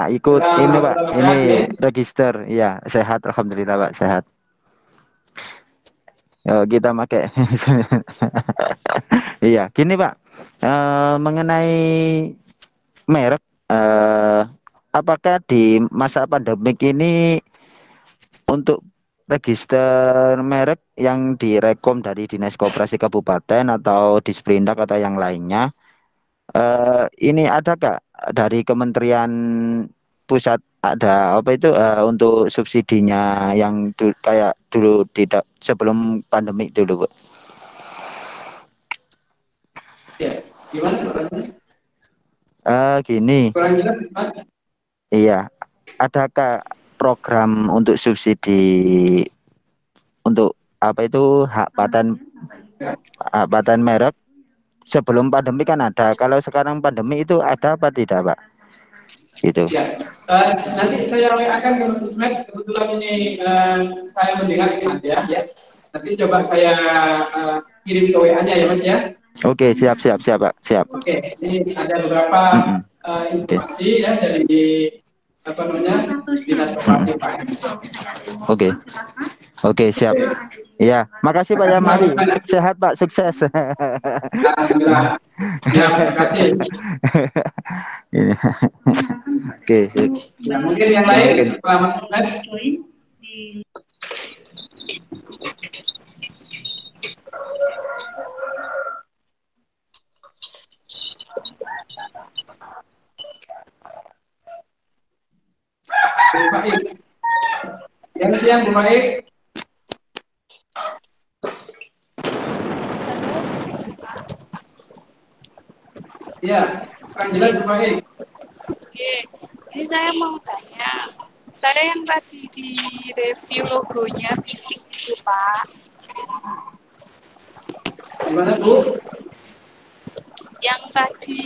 Ikut ini Pak, ini register. Iya, sehat alhamdulillah Pak, sehat. Yo, kita pakai. Iya, gini Pak. Mengenai merek, apakah di masa pandemik ini untuk register merek yang direkom dari Dinas Koperasi Kabupaten atau Disperindak atau yang lainnya, ini ada Kak dari Kementerian Pusat ada apa itu untuk subsidinya yang kayak dulu sebelum pandemi dulu, Bu? Ya, gimana pertanyaannya? Gini. Kurang jelas, Mas. Iya, adakah program untuk subsidi untuk apa itu hak paten merek sebelum pandemi kan ada. Kalau sekarang pandemi itu ada apa tidak, Pak? Gitu. Ya, nanti saya akan ke Mas Ismet. Kebetulan ini saya mendengar ini ada ya. Nanti coba saya kirim ke WA-nya ya Mas ya. Oke, siap Pak, siap. Oke, ini ada beberapa informasi ya dari apa namanya Dinas Koperasi Pak. Oke, siap. Iya, makasih Pak Yamari. Sehat Pak, sukses. Alhamdulillah. Ya, terima kasih. Oke. Ya, mungkin yang lain setelah Mas Ismet. Bu Faik. Yang siang Bu Faik. Iya, kan jelas Bu Faik. Oke, ini saya mau tanya. Saya yang tadi di review logonya itu Pak. Gimana Bu? Yang tadi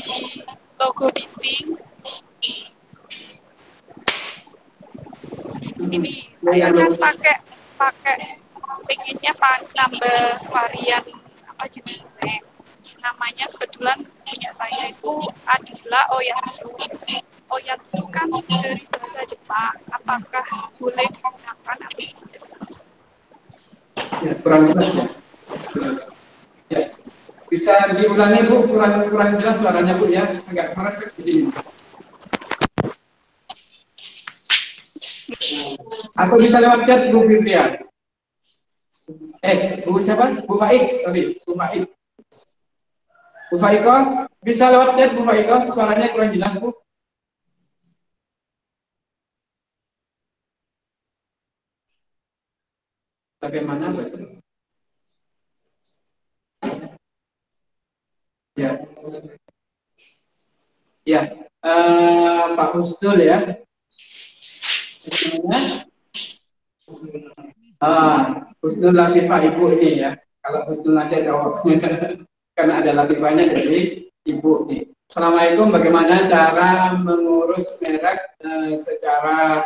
logo meeting. Ini saya kan pakai pengennya nambah varian apa jenisnya. Namanya kebetulan punya saya itu adalah Oyansu. Oyansu kan dari bahasa Jepang. Apakah boleh digunakan atau tidak? Ya, kurang jelas ya. Ya. Bisa diulangi Bu, kurang jelas suaranya Bu ya. Agak meresek di sini. Atau bisa lewat chat Bu Fitria. Bu siapa? Bu Faik, sorry, Bu Faik. Bu Faiko, bisa lewat chat Bu Faiko, suaranya kurang jelas Bu. Bagaimana betul? Ya, ya, Pak Husnul ya. Husnul Latifah Ibu ini ya. Kalau Husnul aja jawabnya. Karena ada latifahnya dari Ibu nih. Assalamualaikum, bagaimana cara mengurus merek secara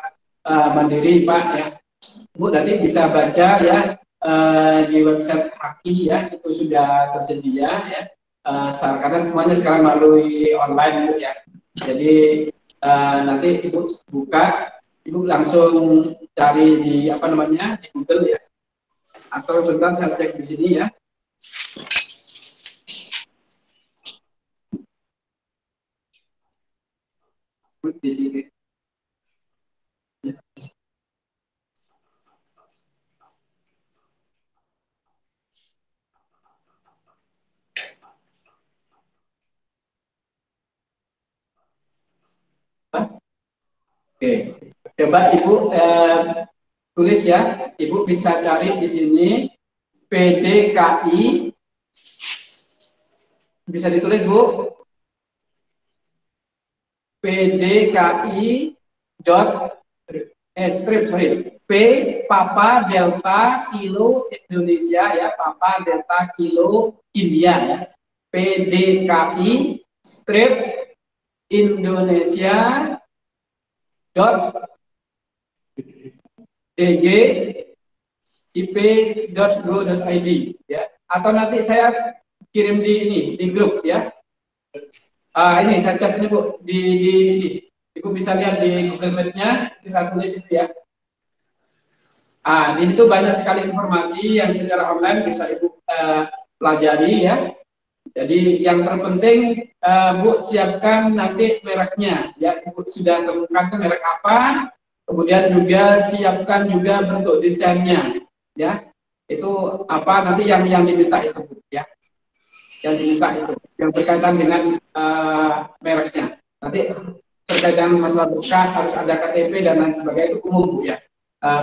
mandiri Pak ya. Bu nanti bisa baca ya di website Haki ya, itu sudah tersedia ya. Karena semuanya sekarang melalui online Bu ya. Jadi nanti Ibu buka, Ibu langsung cari di apa namanya di Google ya. Atau bentar saya cek di sini ya. Oke, coba Ibu tulis ya. Ibu bisa cari di sini PDKI. Bisa ditulis Bu. PDKI P Papa Delta Kilo Indonesia ya, Papa Delta Kilo India ya. PDKI strip Indonesia dg ip.go.id ya, atau nanti saya kirim di ini di grup ya. Ini saya chatnya Bu di Ibu bisa lihat di Google Meet-nya, bisa tulis itu ya. Di situ banyak sekali informasi yang secara online bisa Ibu pelajari ya. Jadi yang terpenting Bu siapkan nanti mereknya ya. Ibu sudah temukan merek apa, kemudian juga siapkan juga bentuk desainnya ya. Itu apa nanti yang diminta itu Bu ya. Yang diminta itu yang berkaitan dengan mereknya. Nanti terkait dengan masalah bekas harus ada KTP dan lain sebagainya itu umum Bu ya.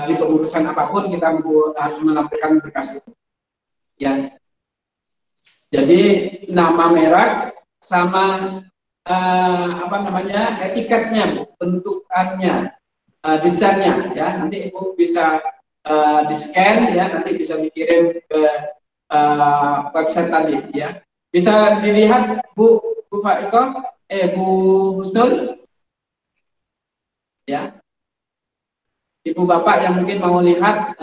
Di pengurusan apapun kita harus menampilkan berkas itu ya. Jadi nama merek sama apa namanya etiketnya Bu, bentukannya, desainnya ya. Nanti Ibu bisa di scan ya, nanti bisa dikirim ke website tadi ya. Bisa dilihat Bu Faiko, Bu Husnul ya. Ibu Bapak yang mungkin mau lihat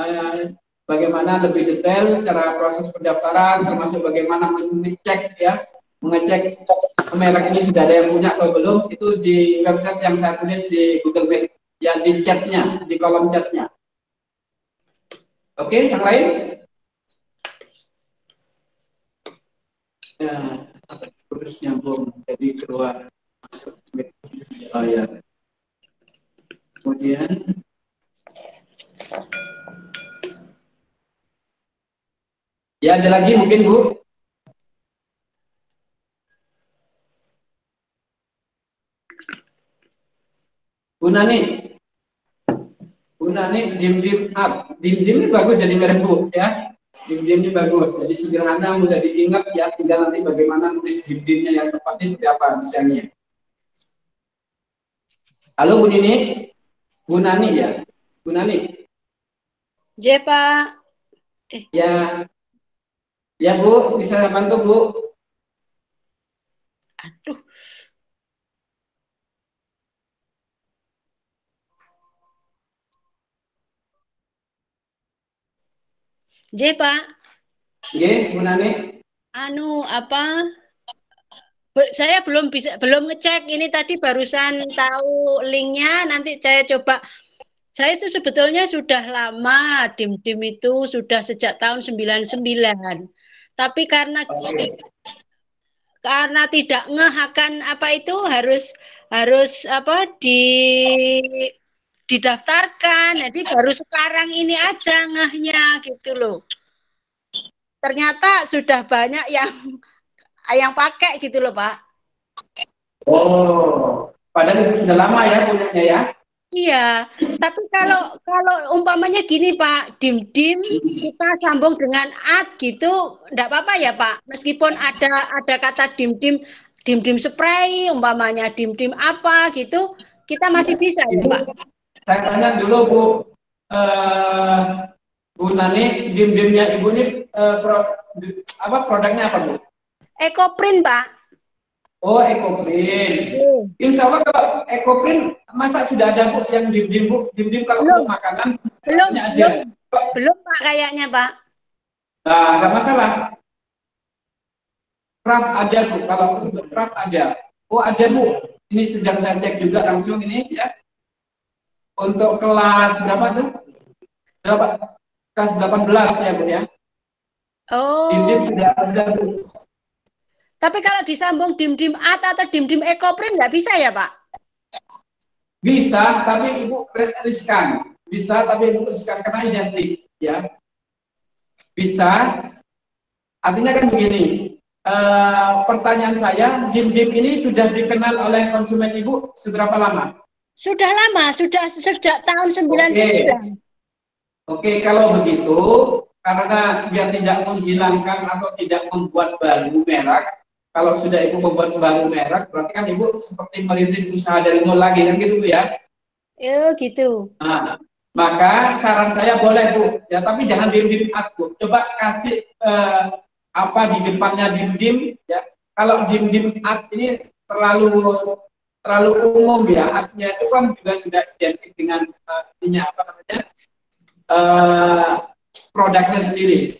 bagaimana lebih detail cara proses pendaftaran, termasuk bagaimana mengecek ya, mengecek merek ini sudah ada yang punya atau belum, itu di website yang saya tulis di Google Meet, ya di chatnya, di kolom chatnya. Oke, yang lain? Ya, terus nyambung, jadi keluar masuk layar. Kemudian ya ada lagi mungkin Bu. Bu Nani, dim up. Dim ini bagus jadi merek Bu ya. Dim ini bagus, jadi sederhana, mudah diingat ya. Tinggal nanti bagaimana nulis dim-dimnya yang tepatnya seperti apa desainnya. Halo Bu Nini, Bu Nani ya, Bu Nani. Ya Pak. Ya, ya Bu, bisa bantu Bu. Aduh. J Pak. Ye, Bu Nani. Apa? Saya belum ngecek ini tadi barusan tahu linknya, nanti saya coba. Saya itu sebetulnya sudah lama dim-dim itu sudah sejak tahun 99. Tapi karena tidak ngeh akan apa itu harus apa didaftarkan. Jadi baru sekarang ini aja ngehnya gitu loh. Ternyata sudah banyak yang pakai gitu loh Pak. Oh, padahal sudah lama ya punyanya ya. Iya, tapi kalau umpamanya gini Pak, dim-dim kita sambung dengan ad gitu, enggak apa-apa ya Pak. Meskipun ada kata dim-dim spray, umpamanya dim-dim apa gitu, kita masih bisa ya Pak. Saya tanya dulu Bu, Bu Nani, dim-dimnya Ibu ini produknya apa Bu? Ekoprint Pak. Oh, Ekoprint. Insya Allah kalau Ekoprint masa sudah ada Bu yang dim-dim Bu, dim-dim kalau untuk makanan belum Pak kayaknya Pak. Nah, nggak masalah. Craft ada Bu, kalau untuk craft ada. Oh ada Bu, ini sedang saya cek juga langsung ini ya. Untuk kelas berapa tuh? Berapa? kelas 18 ya Bu ya. Dim-dim Oh. sudah ada Bu. Tapi kalau disambung dim-dim at atau dim-dim ekoprim nggak bisa ya Pak? Bisa, tapi Ibu riskan. Bisa, tapi Ibu riskan karena identik ya. Bisa. Artinya kan begini. Pertanyaan saya, dim-dim ini sudah dikenal oleh konsumen Ibu seberapa lama? Sudah lama, sudah sejak tahun 99. Oke, kalau begitu, karena biar tidak menghilangkan atau tidak membuat baru merek, kalau sudah Ibu membuat baru merek, berarti kan Ibu seperti merintis usaha dari nol lagi, kan gitu ya? Oh gitu. Nah, maka saran saya boleh Bu, ya tapi jangan dim-dim at Bu. Coba kasih apa di depannya dim-dim, ya. Kalau dim-dim at ini terlalu umum ya, atnya itu kan juga sudah identik dengan ini apa namanya produknya sendiri.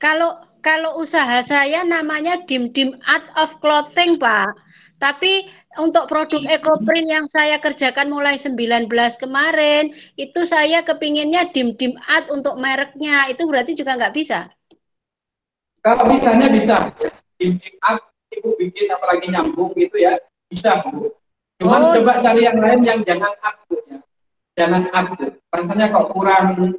Kalau usaha saya namanya dim-dim art of clothing Pak. Tapi untuk produk ekoprint yang saya kerjakan mulai 19 kemarin, itu saya kepinginnya dim-dim art untuk mereknya. Itu berarti juga nggak bisa? Kalau bisanya bisa. Ya. Dim-dim art Ibu bikin apalagi nyambung gitu ya, bisa Bu. Cuman coba cari yang lain yang jangan art Bu ya. Jangan art Bu. Rasanya kok kurang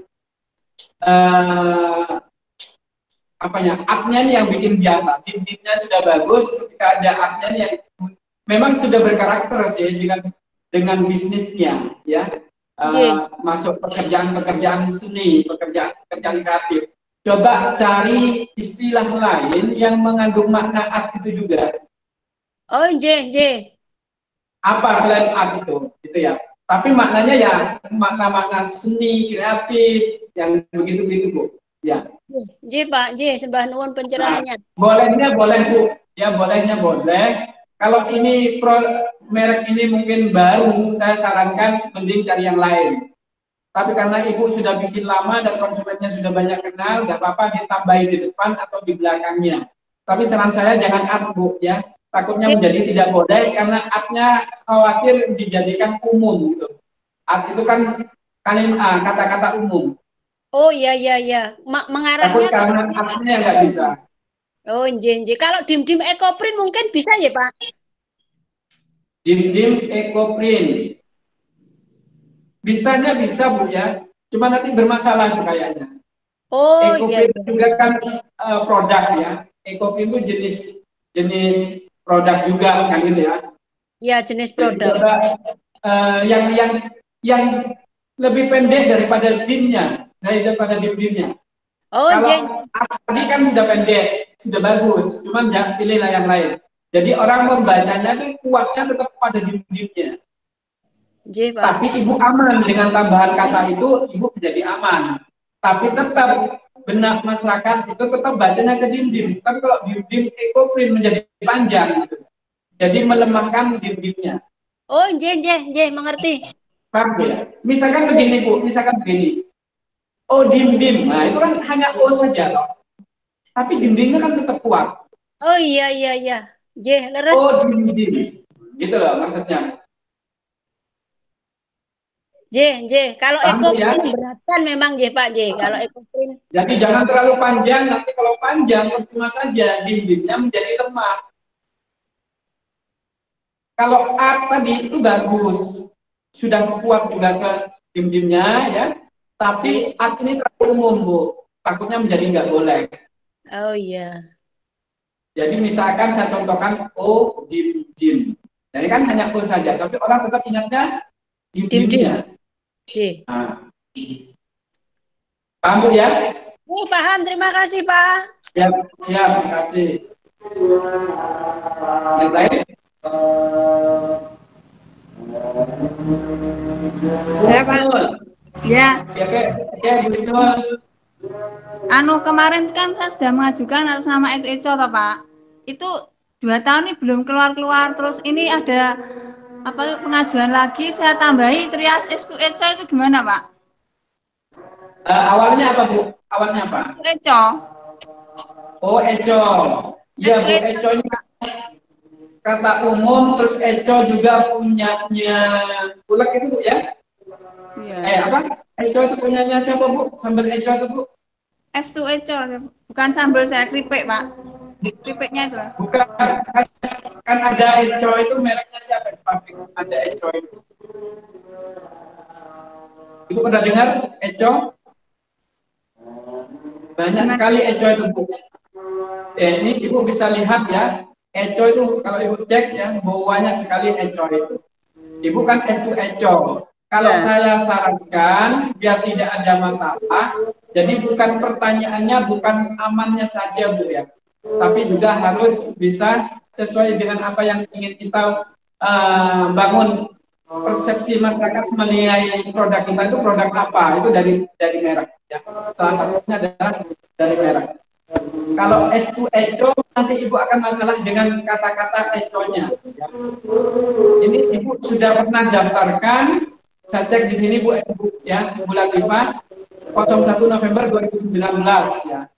apanya, artnya nih yang bikin biasa, dim-dimnya sudah bagus, ketika ada artnya nih yang memang sudah berkarakter sih dengan bisnisnya ya, masuk pekerjaan seni, pekerjaan kreatif. Coba cari istilah lain yang mengandung makna art itu juga. Oh, J. Apa selain art itu, gitu ya. Tapi maknanya ya makna-makna seni, kreatif, yang begitu-begitu Bu. Ya. J Pak, J, sembah nuwun pencerahannya. Nah, bolehnya boleh Bu, ya bolehnya boleh. Kalau ini merek ini mungkin baru, saya sarankan mending cari yang lain. Tapi karena Ibu sudah bikin lama dan konsumennya sudah banyak kenal, nggak apa-apa ditambahin di depan atau di belakangnya. Tapi saran saya jangan art Bu ya, takutnya menjadi tidak boleh karena artnya khawatir dijadikan umum gitu. Art itu kan kata-kata umum. Oh iya. Mengarahnya karena artnya nggak bisa. Oh J. Kalau dim-dim ekoprint mungkin bisa ya Pak? Dim-dim ekoprint. Bisanya bisa Bu ya. Cuma nanti bermasalah tuh kayaknya. Oh ekoprint juga kan produk ya. Ekoprint itu jenis produk juga kan gitu ya. Iya, jenis produk. Yang lebih pendek daripada dim-dimnya. Oh, kalau tadi kan sudah pendek, sudah bagus, cuman jangan pilihlah yang lain. Jadi orang membacanya itu kuatnya tetap pada dim-dimnya. Tapi Ibu aman dengan tambahan kata itu, Ibu jadi aman. Tapi tetap benak masyarakat itu tetap bacanya ke dim-dim. Tapi kalau dim-dim ekoprint menjadi panjang, gitu. Jadi melemahkan dim-dimnya. Oh, J, mengerti. Paham ya? Misalkan begini Bu, oh dim-dim, nah itu kan hanya O saja loh. Tapi dim-dimnya kan tetap kuat. Oh iya. J, leres. Oh dim-dim, gitu loh maksudnya. J, kalau ekoprint beratkan memang J Pak J. Kalau ekoprint. Jadi jangan terlalu panjang, nanti kalau panjang percuma saja, dim-dimnya menjadi lemah. Kalau art tadi itu bagus, sudah kuat juga ke dim-dimnya ya. Tapi art ini terlalu umum Bu, takutnya menjadi nggak boleh. Oh iya. Jadi misalkan saya contohkan O dim-dim. Jadi kan hanya O saja, tapi orang tetap ingatnya dim-dimnya. Nah. Paham Bu ya? Paham, terima kasih Pak. Siap, terima kasih. Yang lain? Saya Pak. Ya. Kemarin kan saya sudah mengajukan atas nama Eco toh Pak. Itu 2 tahun ini belum keluar. Terus ini ada pengajuan lagi, saya tambahi Trias S2 Eco itu gimana Pak? Awalnya apa Bu? Awalnya apa? Eco. Oh Eco. Ya Bu, Eco ini kata umum, terus Eco juga punyanya Bulak itu Bu ya? Iya. Apa? Eco itu punyanya siapa, Bu? Sambal eco itu, Bu? S2 Eco, bukan sambal saya keripik, Pak. Keripiknya itu lah. Bukan, kan ada eco itu mereknya siapa di pabrik? Ada eco itu. Ibu pernah dengar eco? Banyak sekali eco itu, Bu. Ini Ibu bisa lihat ya, eco itu kalau Ibu cek ya, banyak sekali eco itu. Ibu kan S2 eco. Kalau saya sarankan biar tidak ada masalah, jadi bukan pertanyaannya bukan amannya saja, Bu ya, tapi juga harus bisa sesuai dengan apa yang ingin kita bangun persepsi masyarakat menilai produk kita itu produk apa, itu dari merek ya. Salah satunya adalah dari merek. Kalau S2 eco nanti Ibu akan masalah dengan kata-kata econya ya. Ini Ibu sudah pernah daftarkan, saya cek di sini Bu ya, Bu Latifah 01 November 2019 ya.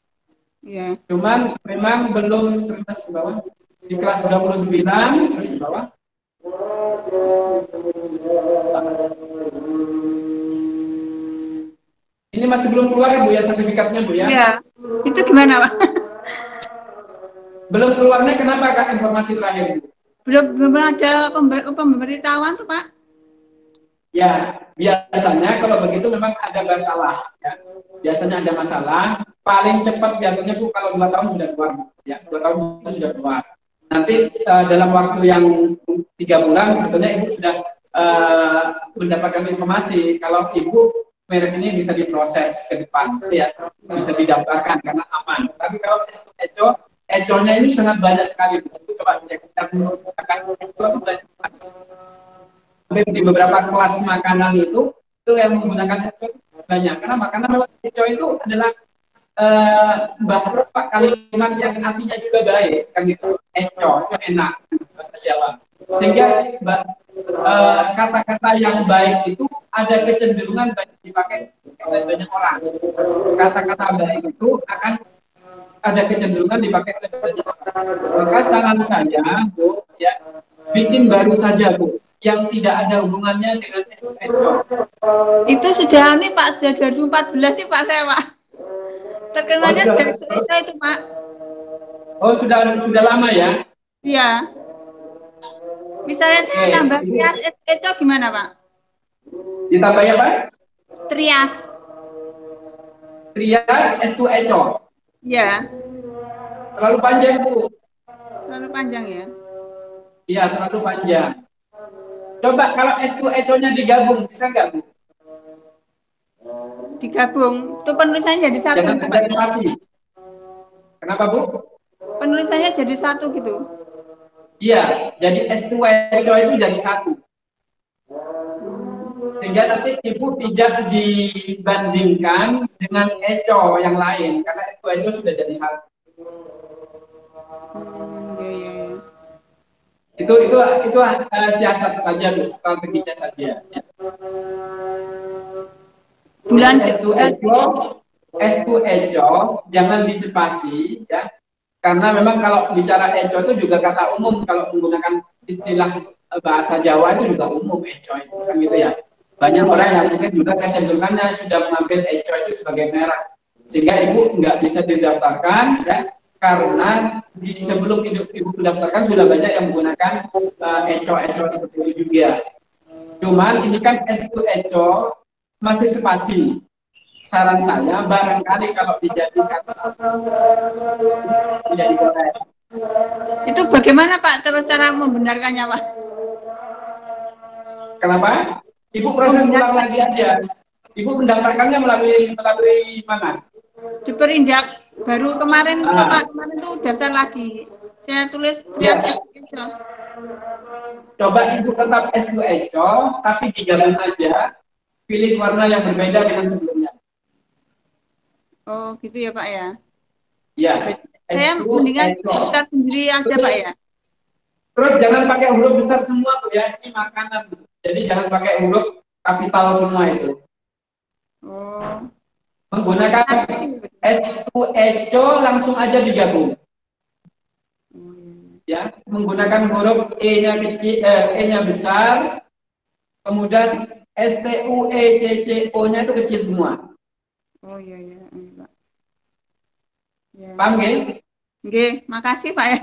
Iya. Cuman memang belum terus ke bawah di kelas 29 terus ke bawah. Ini masih belum keluar ya, Bu ya, sertifikatnya, Bu ya? Iya. Itu gimana, Pak? Belum keluarnya kenapa, Kak, informasi terakhir, Bu? Belum ada pemberitahuan tuh, Pak. Ya, biasanya kalau begitu memang ada masalah ya. Biasanya ada masalah, paling cepat biasanya, Bu, kalau 2 tahun sudah keluar ya. 2 tahun itu sudah keluar. Nanti dalam waktu yang 3 bulan sebetulnya Ibu sudah mendapatkan informasi kalau Ibu merek ini bisa diproses ke depan ya, bisa didaftarkan karena aman. Tapi kalau eco-nya ini sangat banyak sekali. Itu coba kita menggunakan eco itu banyak sekali. Di beberapa kelas makanan itu yang menggunakan eco banyak. Karena memang eco itu adalah beberapa kalimat yang artinya juga baik, kan gitu. Eco itu enak bahasa Jawa. Sehingga kata-kata yang baik itu ada kecenderungan banyak dipakai oleh banyak orang. Kata-kata baik itu akan ada kecenderungan dipakai oleh banyak orang. Maka saran saya, Bu, ya, bikin baru saja, Bu, yang tidak ada hubungannya dengan eco. Itu sudah nih, Pak, sudah 2014 sih, Pak, saya, Pak. Terkenalnya dari eco itu, Pak. Oh, sudah lama ya? Iya. Misalnya saya tambah trias eco gimana, Pak? Ditambah apa? Trias. Trias S2 eco. Iya. Terlalu panjang, Bu. Terlalu panjang ya? Iya, terlalu panjang. Coba kalau S2 eco-nya digabung, bisa nggak, Bu? Digabung. Itu penulisannya jadi satu Jangan gitu, ada Pak. spasi. Kenapa, Bu? Penulisannya jadi satu gitu. Iya, jadi S2 eco itu jadi satu. Sehingga nanti Ibu tidak dibandingkan dengan eco yang lain, karena S2 eco sudah jadi satu. Iya. Itu siasat saja, Bu, strateginya saja. Ya. Bulan S2 eco jangan dispasi ya. Karena memang kalau bicara eco itu juga kata umum, kalau menggunakan istilah bahasa Jawa itu juga umum eco itu kan gitu ya. Banyak orang yang mungkin juga kecenderungannya sudah mengambil eco itu sebagai merek, sehingga Ibu nggak bisa didaftarkan ya, karena sebelum Ibu mendaftarkan sudah banyak yang menggunakan eco seperti itu juga. Cuman ini kan S2 eco masih spasi. Saran saya barangkali kalau dijadikan menjadi korek. itu bagaimana, Pak, terus cara membenarkannya, Pak? Kenapa? Ibu proses ulang lagi aja. Ibu mendaftarkannya melalui mana? Di Perindak baru kemarin, Pak, kemarin tuh daftar lagi. Saya tulis trias eco. Coba Ibu tetap S2 eco, tapi digabung aja. Pilih warna yang berbeda dengan sebelumnya. Oh, gitu ya, Pak ya? Ya. Saya mendingan daftar sendiri aja, Pak ya? Terus jangan pakai huruf besar semua tuh ya, ini makanan. Jadi jangan pakai huruf kapital semua itu. Oh. Menggunakan S2 eco langsung aja digabung. Ya, menggunakan huruf E-nya kecil, E-nya besar, kemudian STUECCO-nya itu kecil semua. Oh iya iya, Pak. Ya. Paham nggih? Nggih, makasih Pak ya.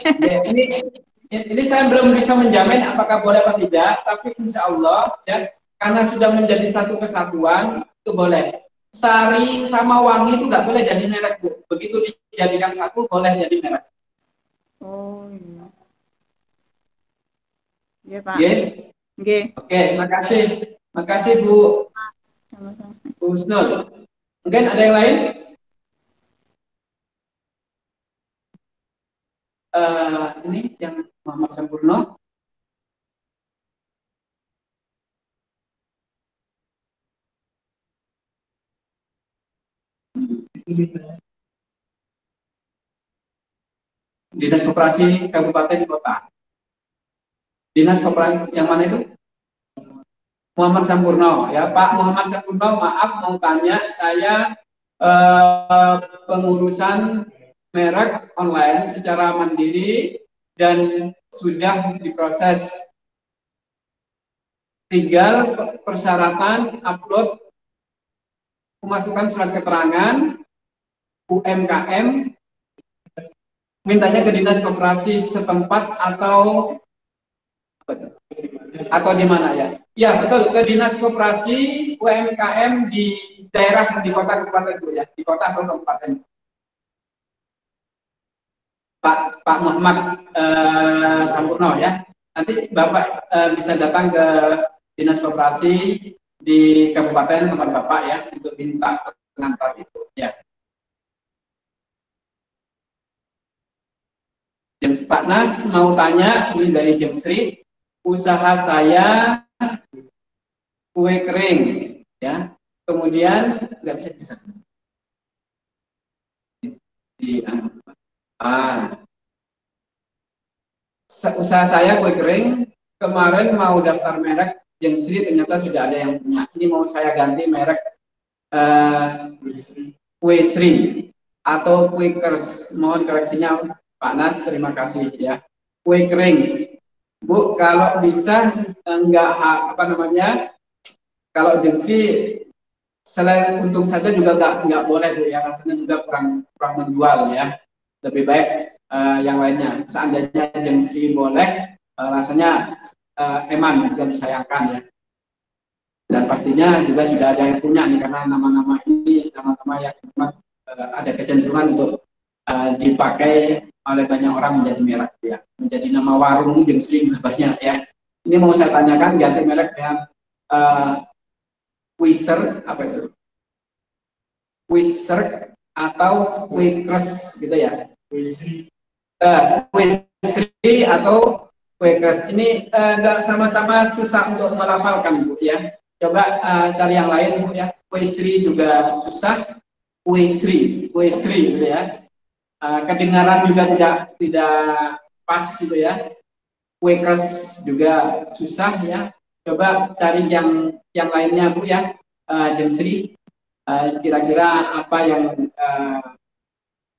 Ya, ini saya belum bisa menjamin apakah boleh atau tidak, tapi insya Allah ya, karena sudah menjadi satu kesatuan itu boleh. Sari sama wangi itu nggak boleh jadi merek, Bu. Begitu dijadikan satu boleh jadi merek. Oh iya. Iya Pak. Nggih. Nggih. Oke, makasih. Makasih Bu. Sama-sama. Bu Husnul. Mungkin ada yang lain? Ini yang Muhammad Sampurno. Dinas Koperasi Kabupaten Kota. Dinas Koperasi yang mana itu? Muhammad Sampurno. Ya Pak Muhammad Sampurno, maaf mau tanya, saya pengurusan merek online secara mandiri dan sudah diproses. Tinggal persyaratan upload pemasukan surat keterangan UMKM, mintanya ke dinas koperasi setempat atau di mana ya? Ya betul, ke dinas koperasi UMKM di daerah, di kota kabupaten ya, di kota atau kabupaten. Pak Muhammad Sampurno ya, nanti Bapak bisa datang ke dinas koperasi di kabupaten tempat Bapak ya untuk minta pengantar itu ya. Pak Nas mau tanya, ini dari Jemsri, usaha saya kue kering ya, kemudian nggak bisa usaha saya kue kering, kemarin mau daftar merek Jemsri, ternyata sudah ada yang punya. Ini mau saya ganti merek Kue Sri atau Quakers. Mohon koreksinya Pak Nas, terima kasih ya. Kue kering, Bu, kalau bisa enggak kalau Jemsri selain untung saja juga nggak boleh Bu ya, rasanya juga kurang menjual ya. Lebih baik yang lainnya. Seandainya Jemsri boleh, rasanya eman juga disayangkan ya. Dan pastinya juga sudah ada yang punya nih, karena nama-nama ini nama-nama yang memang ada kecenderungan untuk dipakai oleh banyak orang menjadi merek ya, menjadi nama warung Jemsri banyak ya. Ini mau saya tanyakan, ganti merek yang Quaker apa itu? Quaker atau Quakers gitu ya? Quaker atau Quakers ini sama-sama susah untuk melafalkan Bu ya. Coba cari yang lain Bu ya. Quaker juga susah, Quaker gitu ya. Kedengaran juga tidak pas gitu ya. Quakers juga susah ya. Coba cari yang lainnya Bu ya, Jemsri. Kira-kira apa yang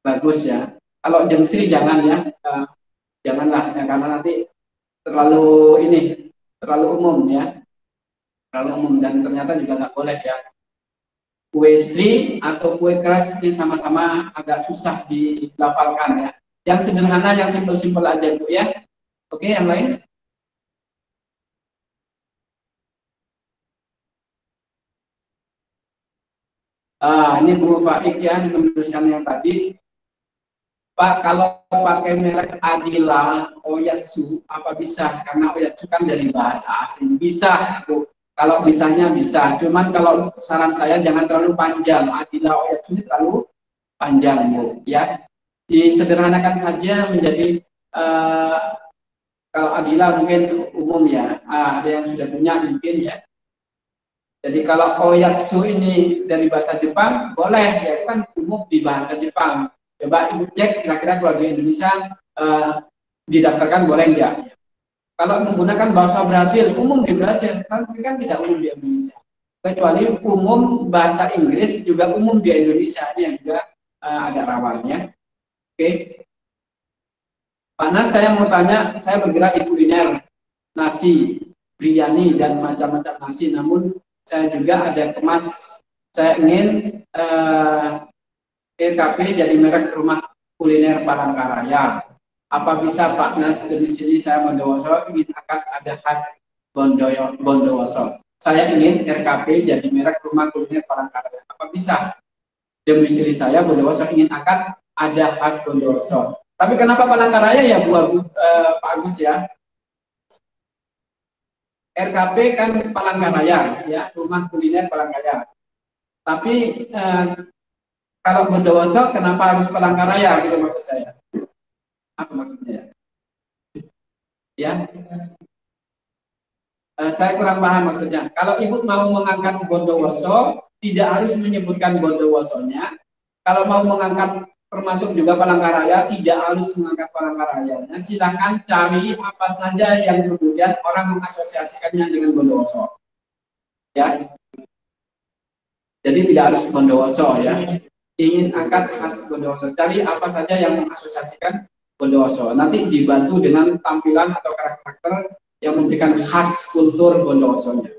bagus ya. Kalau Jemsri jangan ya, janganlah ya, karena nanti terlalu umum ya, terlalu umum dan ternyata juga nggak boleh ya. Kue Sri atau kue keras ini sama-sama agak susah dilafalkan ya. Yang sederhana, yang simpel-simpel aja Bu ya. Oke, yang lain? Ini Bu Faik ya, meneruskan yang tadi. Pak, kalau pakai merek Adila, Oyatsu, apa bisa? Karena Oyatsu kan dari bahasa asing. Bisa, Bu. Kalau bisanya bisa. Cuman kalau saran saya jangan terlalu panjang. Adila, Oyatsu ini terlalu panjang, Bu. Ya, disederhanakan saja menjadi kalau Adila mungkin umum ya. Ada yang sudah punya mungkin ya. Jadi kalau Oyatsu ini dari bahasa Jepang, boleh, ya itu kan umum di bahasa Jepang. Coba Ibu cek kira-kira kalau di Indonesia didaftarkan boleh enggak. Kalau menggunakan bahasa Brasil, umum di Brasil, tapi kan tidak umum di Indonesia. Kecuali umum bahasa Inggris juga umum di Indonesia, ini yang juga agak rawannya. Oke. Pak Nas, saya mau tanya, saya bergerak di kuliner, nasi, biryani, dan macam-macam nasi, namun saya juga ada kemas, saya ingin RKP jadi merek rumah kuliner Palangkaraya. Apa bisa Pak Nas, di sini saya Bondowoso ingin akan ada khas Bondowoso. Saya ingin RKP jadi merek rumah kuliner Palangkaraya. Apa bisa? Domisili saya Bondowoso ingin akan ada khas Bondowoso. Tapi kenapa Palangkaraya ya Pak Agus ya? RKP kan Palangkaraya ya, rumah kuliner Palangkaraya. Tapi kalau Bondowoso kenapa harus Palangkaraya gitu maksud saya? Apa maksudnya? Ya. Saya kurang paham maksudnya. Kalau Ibu mau mengangkat Bondowoso, tidak harus menyebutkan Bondowosonya. Kalau mau mengangkat termasuk juga Palangkaraya, tidak harus mengangkat Palangkarayanya. Silakan cari apa saja yang kemudian orang mengasosiasikannya dengan Bondowoso. Ya. Jadi tidak harus Bondowoso ya. Ingin angkat khas Bondowoso, cari apa saja yang mengasosiasikan Bondowoso. Nanti dibantu dengan tampilan atau karakter yang memberikan khas kultur Bondowosonya.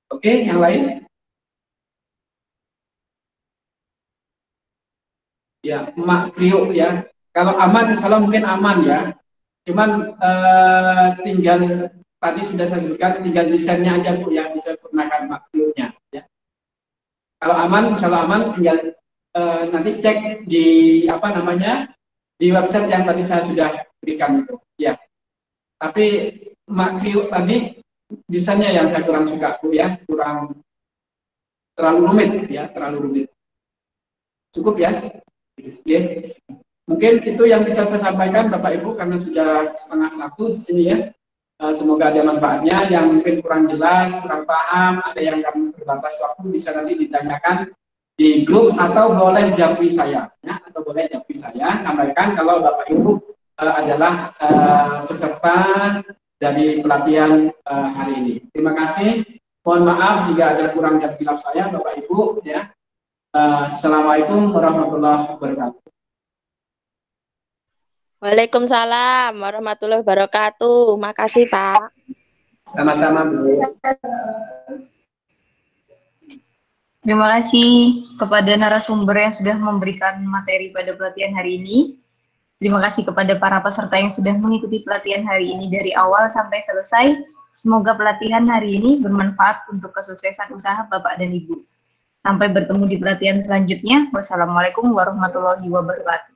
Oke, yang lain? Ya, Mak Kriuk ya. Kalau aman, insya Allah mungkin aman ya. Cuman tinggal tadi sudah saya sebutkan, tinggal desainnya aja Bu yang disempurnakan Mak Kriuknya. Ya. Kalau aman, insya Allah aman, tinggal nanti cek di apa namanya di website yang tadi saya sudah berikan itu. Ya. Tapi Mak Kriuk tadi desainnya yang saya kurang suka Bu ya, kurang terlalu rumit ya, terlalu rumit. Cukup ya. Oke. Mungkin itu yang bisa saya sampaikan Bapak Ibu karena sudah 1:30 di sini ya. Semoga ada manfaatnya. Yang mungkin kurang jelas, kurang paham, ada yang terbatas waktu bisa nanti ditanyakan di grup atau boleh japri saya ya, atau boleh japri saya sampaikan kalau Bapak Ibu adalah peserta dari pelatihan hari ini. Terima kasih. Mohon maaf jika ada kurang dan hilaf saya Bapak Ibu ya. Assalamualaikum warahmatullahi wabarakatuh. Waalaikumsalam warahmatullahi wabarakatuh. Makasih Pak. Sama-sama Bu. Terima kasih kepada narasumber yang sudah memberikan materi pada pelatihan hari ini. Terima kasih kepada para peserta yang sudah mengikuti pelatihan hari ini dari awal sampai selesai. Semoga pelatihan hari ini bermanfaat untuk kesuksesan usaha Bapak dan Ibu. Sampai bertemu di pelatihan selanjutnya. Wassalamualaikum warahmatullahi wabarakatuh.